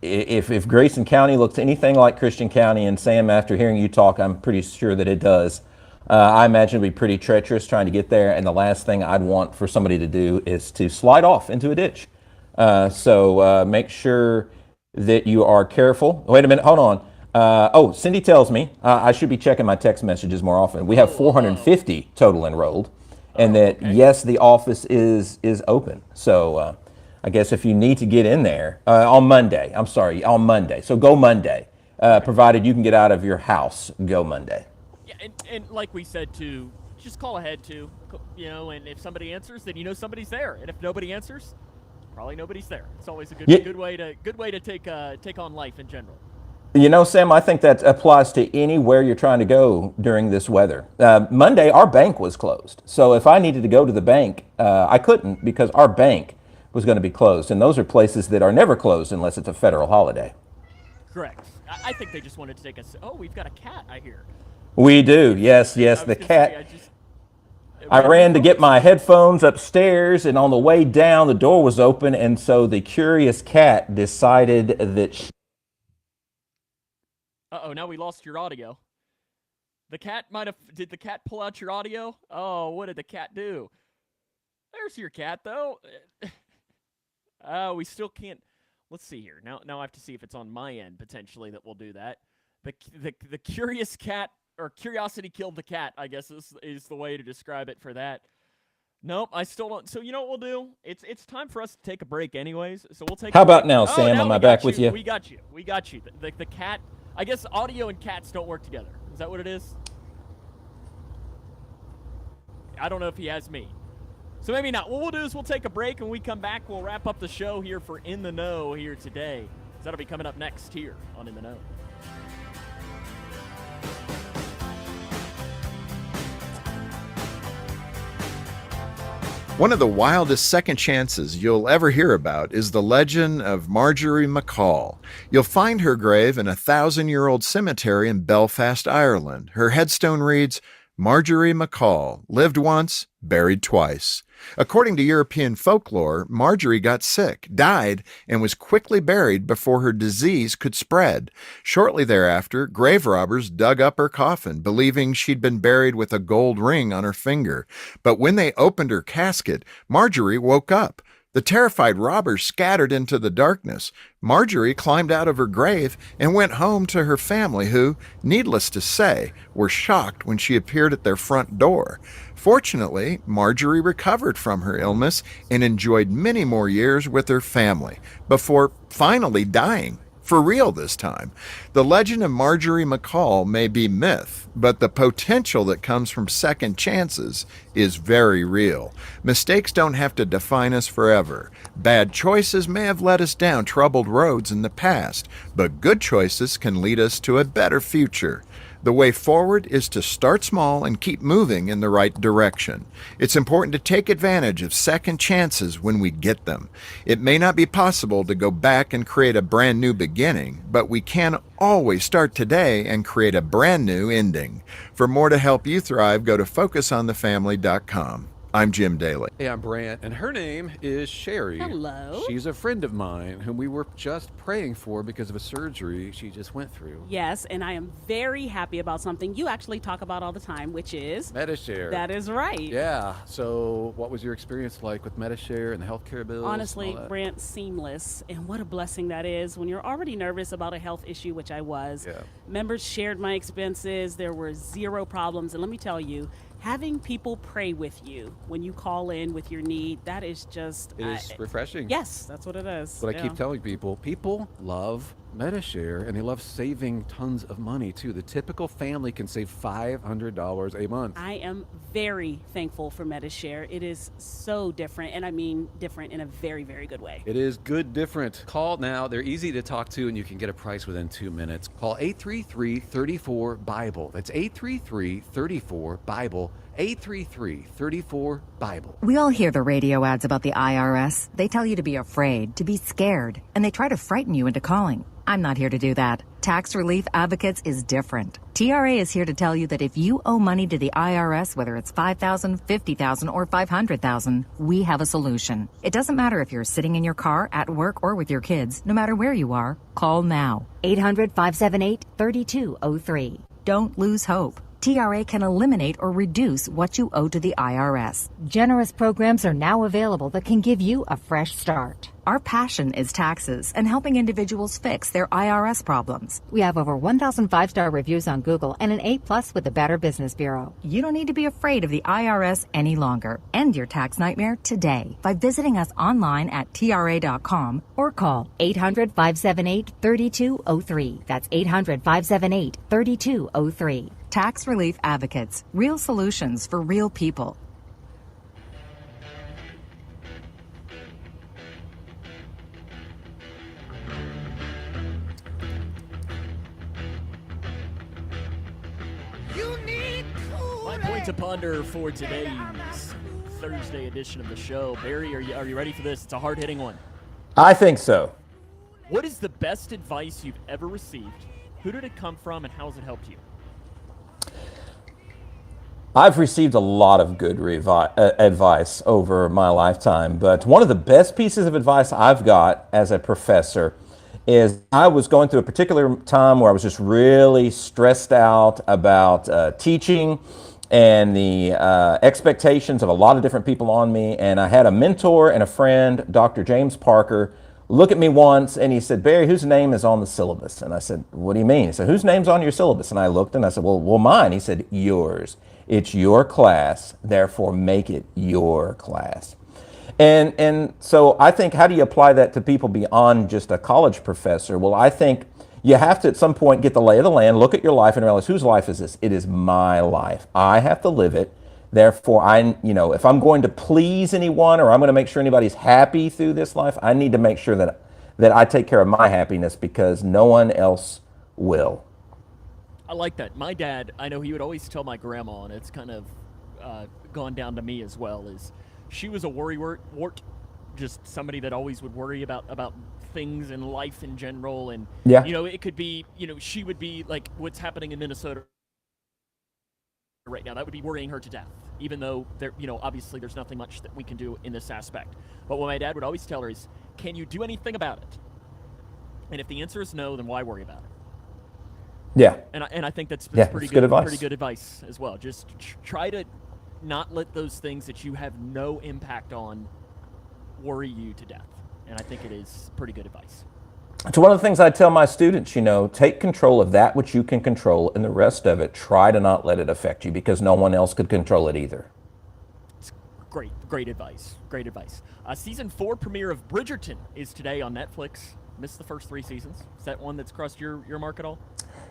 [SPEAKER 23] If Grayson County looks anything like Christian County, and Sam, after hearing you talk, I'm pretty sure that it does. I imagine it'd be pretty treacherous trying to get there, and the last thing I'd want for somebody to do is to slide off into a ditch. So make sure that you are careful. Wait a minute, hold on. Cindy tells me I should be checking my text messages more often. We have 450 total enrolled, and that yes, the office is open. So I guess if you need to get in there on Monday, so go Monday, provided you can get out of your house, go Monday.
[SPEAKER 1] Yeah, and like we said too, just call ahead too, and if somebody answers, then somebody's there, and if nobody answers, probably nobody's there. It's always a good way to take on life in general.
[SPEAKER 23] Sam, I think that applies to anywhere you're trying to go during this weather. Monday, our bank was closed. So if I needed to go to the bank, I couldn't because our bank was going to be closed. And those are places that are never closed unless it's a federal holiday.
[SPEAKER 1] Correct. I think they just wanted to take us. Oh, we've got a cat, I hear.
[SPEAKER 23] We do. Yes, the cat. I ran to get my headphones upstairs, and on the way down, the door was open, and so the curious cat decided that
[SPEAKER 1] Uh-oh, now we lost your audio. Did the cat pull out your audio? Oh, what did the cat do? There's your cat, though. We still can't. Let's see here. Now I have to see if it's on my end, potentially, that will do that. The curious cat, or curiosity killed the cat, I guess is the way to describe it for that. Nope, I still don't. So you know what we'll do? It's time for us to take a break anyways. So we'll take
[SPEAKER 23] How about now, Sam? Am I back with you?
[SPEAKER 1] We got you. The cat, I guess audio and cats don't work together. Is that what it is? I don't know if he has me. So maybe not. What we'll do is we'll take a break, and when we come back, we'll wrap up the show here for In the Know here today. So that'll be coming up next here on In the Know.
[SPEAKER 3] One of the wildest second chances you'll ever hear about is the legend of Marjorie McCall. You'll find her grave in a 1,000-year-old cemetery in Belfast, Ireland. Her headstone reads, Marjorie McCall, lived once, buried twice. According to European folklore, Marjorie got sick, died, and was quickly buried before her disease could spread. Shortly thereafter, grave robbers dug up her coffin, believing she'd been buried with a gold ring on her finger. But when they opened her casket, Marjorie woke up. The terrified robbers scattered into the darkness. Marjorie climbed out of her grave and went home to her family who, needless to say, were shocked when she appeared at their front door. Fortunately, Marjorie recovered from her illness and enjoyed many more years with her family before finally dying. For real this time. The legend of Marjorie McCall may be myth, but the potential that comes from second chances is very real. Mistakes don't have to define us forever. Bad choices may have led us down troubled roads in the past, but good choices can lead us to a better future. The way forward is to start small and keep moving in the right direction. It's important to take advantage of second chances when we get them. It may not be possible to go back and create a brand new beginning, but we can always start today and create a brand new ending. For more to help you thrive, go to FocusOnTheFamily.com. I'm Jim Daly.
[SPEAKER 4] Hey, I'm Brant, and her name is Sherry.
[SPEAKER 6] Hello.
[SPEAKER 4] She's a friend of mine whom we were just praying for because of a surgery she just went through.
[SPEAKER 6] Yes, and I am very happy about something you actually talk about all the time, which is
[SPEAKER 4] Medi-Share.
[SPEAKER 6] That is right.
[SPEAKER 4] Yeah. So what was your experience like with Medi-Share and the healthcare bills?
[SPEAKER 6] Honestly, Brant, seamless. And what a blessing that is when you're already nervous about a health issue, which I was.
[SPEAKER 4] Yeah.
[SPEAKER 6] Members shared my expenses. There were zero problems. And let me tell you, having people pray with you when you call in with your need, that is just...
[SPEAKER 4] It is refreshing.
[SPEAKER 6] Yes, that's what it is.
[SPEAKER 4] But I keep telling people love Medi-Share, and they love saving tons of money, too. The typical family can save $500 a month.
[SPEAKER 6] I am very thankful for Medi-Share. It is so different, and I mean different in a very, very good way.
[SPEAKER 4] It is good different. Call now. They're easy to talk to, and you can get a price within 2 minutes. Call 833-34-BIBLE. That's 833-34-BIBLE. 833-34-BIBLE.
[SPEAKER 7] We all hear the radio ads about the IRS. They tell you to be afraid, to be scared, and they try to frighten you into calling. I'm not here to do that. Tax Relief Advocates is different. TRA is here to tell you that if you owe money to the IRS, whether it's $5,000, $50,000, or $500,000, we have a solution. It doesn't matter if you're sitting in your car, at work, or with your kids. No matter where you are, call now. 800-578-3203. Don't lose hope. TRA can eliminate or reduce what you owe to the IRS.
[SPEAKER 24] Generous programs are now available that can give you a fresh start.
[SPEAKER 7] Our passion is taxes and helping individuals fix their IRS problems.
[SPEAKER 24] We have over 1,000 5-star reviews on Google and an A+ with the Better Business Bureau.
[SPEAKER 7] You don't need to be afraid of the IRS any longer. End your tax nightmare today by visiting us online at TRA.com
[SPEAKER 24] or call 800-578-3203. That's 800-578-3203.
[SPEAKER 7] Tax Relief Advocates. Real solutions for real people.
[SPEAKER 1] My point to ponder for today's Thursday edition of the show. Barry, are you ready for this? It's a hard-hitting one.
[SPEAKER 23] I think so.
[SPEAKER 1] What is the best advice you've ever received? Who did it come from, and how has it helped you?
[SPEAKER 23] I've received a lot of good advice over my lifetime, but one of the best pieces of advice I've got as a professor is I was going through a particular time where I was just really stressed out about teaching and the expectations of a lot of different people on me. And I had a mentor and a friend, Dr. James Parker, look at me once and he said, "Barry, whose name is on the syllabus?" And I said, "What do you mean?" He said, "Whose name's on your syllabus?" And I looked and I said, well, mine." He said, "Yours. It's your class, therefore make it your class." And so I think, how do you apply that to people beyond just a college professor? Well, I think you have to at some point get the lay of the land, look at your life and realize, whose life is this? It is my life. I have to live it. Therefore, if I'm going to please anyone or I'm going to make sure anybody's happy through this life, I need to make sure that I take care of my happiness because no one else will.
[SPEAKER 1] I like that. My dad, I know he would always tell my grandma, and it's kind of gone down to me as well, is she was a worrywart, just somebody that always would worry about things in life in general. And, it could be, she would be like what's happening in Minnesota right now. That would be worrying her to death, even though obviously there's nothing much that we can do in this aspect. But what my dad would always tell her is, can you do anything about it? And if the answer is no, then why worry about it?
[SPEAKER 23] Yeah.
[SPEAKER 1] And I think that's pretty
[SPEAKER 23] good advice.
[SPEAKER 1] Pretty good advice as well. Just try to not let those things that you have no impact on worry you to death. And I think it is pretty good advice.
[SPEAKER 23] It's one of the things I tell my students, take control of that which you can control, and the rest of it, try to not let it affect you because no one else could control it either.
[SPEAKER 1] It's great advice. Great advice. Season 4 premiere of Bridgerton is today on Netflix. Missed the first 3 seasons. Is that one that's crossed your mark at all?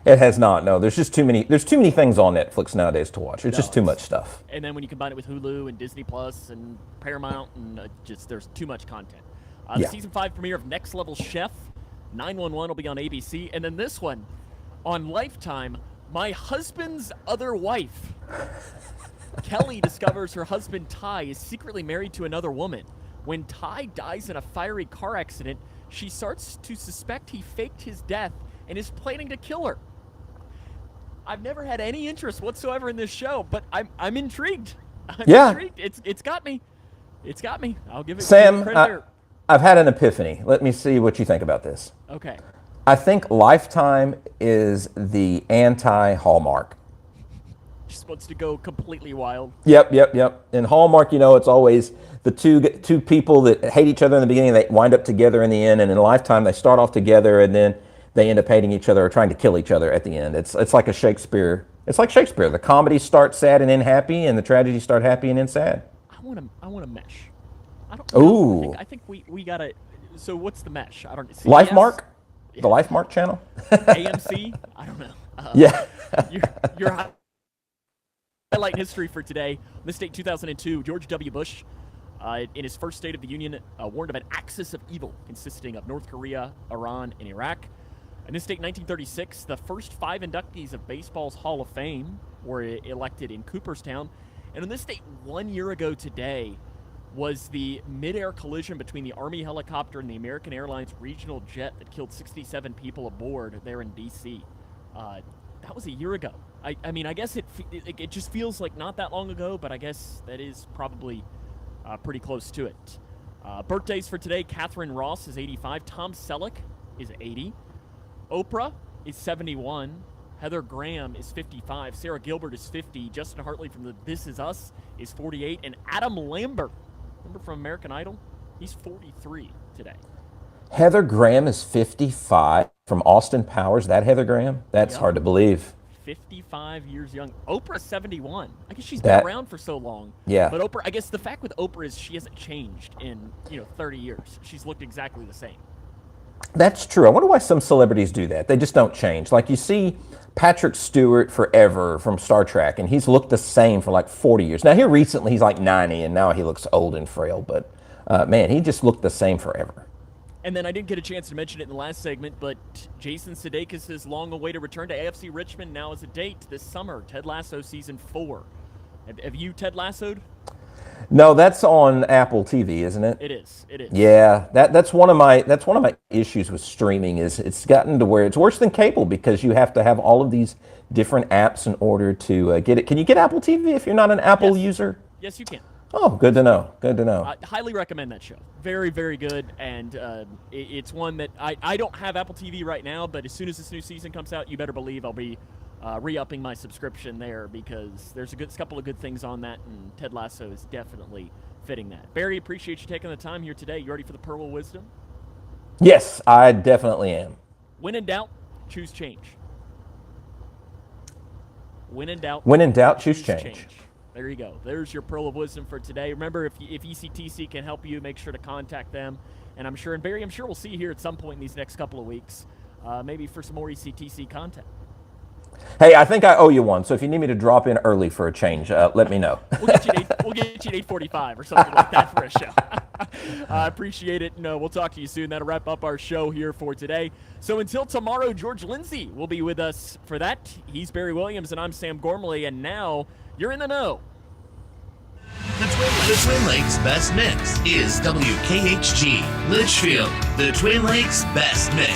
[SPEAKER 23] It has not. No, there's just too many things on Netflix nowadays to watch. It's just too much stuff.
[SPEAKER 1] And then when you combine it with Hulu and Disney Plus and Paramount, and there's too much content. The season 5 premiere of Next Level Chef, 911 will be on ABC, and then this one on Lifetime, My Husband's Other Wife. Kelly discovers her husband Ty is secretly married to another woman. When Ty dies in a fiery car accident, she starts to suspect he faked his death and is planning to kill her. I've never had any interest whatsoever in this show, but I'm intrigued.
[SPEAKER 23] Yeah.
[SPEAKER 1] Intrigued. It's got me. It's got me. I'll give it
[SPEAKER 23] Sam,
[SPEAKER 1] credit there.
[SPEAKER 23] I've had an epiphany. Let me see what you think about this.
[SPEAKER 1] Okay.
[SPEAKER 23] I think Lifetime is the anti-Hallmark.
[SPEAKER 1] Just wants to go completely wild.
[SPEAKER 23] Yep. In Hallmark, it's always the two people that hate each other in the beginning, they wind up together in the end, and in Lifetime, they start off together, and then they end up hating each other or trying to kill each other at the end. It's like a Shakespeare. It's like Shakespeare. The comedies start sad and end happy, and the tragedies start happy and end sad.
[SPEAKER 1] I want to mesh. I don't.
[SPEAKER 23] Ooh.
[SPEAKER 1] I think we gotta. So what's the mesh? I don't. CBS?
[SPEAKER 23] Lifemark. Yeah. The Lifemark channel.
[SPEAKER 1] AMC. I don't know.
[SPEAKER 23] Yeah.
[SPEAKER 1] Your highlight history for today. This date, 2002. George W. Bush, in his first State of the Union, warned of an axis of evil consisting of North Korea, Iran, and Iraq. In this date, 1936, the first 5 inductees of baseball's Hall of Fame were elected in Cooperstown. And on this date, 1 year ago today, was the mid-air collision between the Army helicopter and the American Airlines regional jet that killed 67 people aboard there in D.C. That was a year ago. I mean, I guess it just feels like not that long ago, but I guess that is probably pretty close to it. Birthdays for today, Catherine Ross is 85. Tom Selleck is 80. Oprah is 71. Heather Graham is 55. Sarah Gilbert is 50. Justin Hartley from the This Is Us is 48. And Adam Lambert, remember from American Idol? He's 43 today.
[SPEAKER 23] Heather Graham is 55 from Austin Powers. That Heather Graham? That's hard to believe.
[SPEAKER 1] 55 years young. Oprah 71. I guess she's been around for so long.
[SPEAKER 23] Yeah.
[SPEAKER 1] But Oprah, I guess the fact with Oprah is she hasn't changed in 30 years. She's looked exactly the same.
[SPEAKER 23] That's true. I wonder why some celebrities do that. They just don't change. Like you see Patrick Stewart forever from Star Trek, and he's looked the same for like 40 years. Now here recently he's like 90, and now he looks old and frail. But man, he just looked the same forever.
[SPEAKER 1] And then I didn't get a chance to mention it in the last segment, but Jason Sudeikis' long-awaited return to AFC Richmond now is a date this summer. Ted Lasso season 4. Have you Ted Lasso'd?
[SPEAKER 23] No, that's on Apple TV, isn't it?
[SPEAKER 1] It is. It is.
[SPEAKER 23] Yeah, that's one of my issues with streaming is it's gotten to where it's worse than cable because you have to have all of these different apps in order to get it. Can you get Apple TV if you're not an Apple user?
[SPEAKER 1] Yes, you can.
[SPEAKER 23] Oh, good to know. Good to know.
[SPEAKER 1] I highly recommend that show. Very, very good. And it's one that I don't have Apple TV right now, but as soon as this new season comes out, you better believe I'll be re-upping my subscription there because there's a couple of good things on that, and Ted Lasso is definitely fitting that. Barry, appreciate you taking the time here today. You ready for the Pearl of Wisdom?
[SPEAKER 23] Yes, I definitely am.
[SPEAKER 1] When in doubt, choose change. When in doubt,
[SPEAKER 23] choose change.
[SPEAKER 1] There you go. There's your Pearl of Wisdom for today. Remember, if ECTC can help you, make sure to contact them. And I'm sure we'll see you here at some point in these next couple of weeks, maybe for some more ECTC content.
[SPEAKER 23] Hey, I think I owe you one, so if you need me to drop in early for a change, let me know.
[SPEAKER 1] We'll get you at 8:45 or something like that for a show. I appreciate it, and we'll talk to you soon. That'll wrap up our show here for today. So until tomorrow, George Lindsay will be with us for that. He's Barry Williams, and I'm Sam Gormley, and now you're in the know.
[SPEAKER 8] The Twin Lakes Best Mix is WKHG Litchfield. The Twin Lakes Best Mix.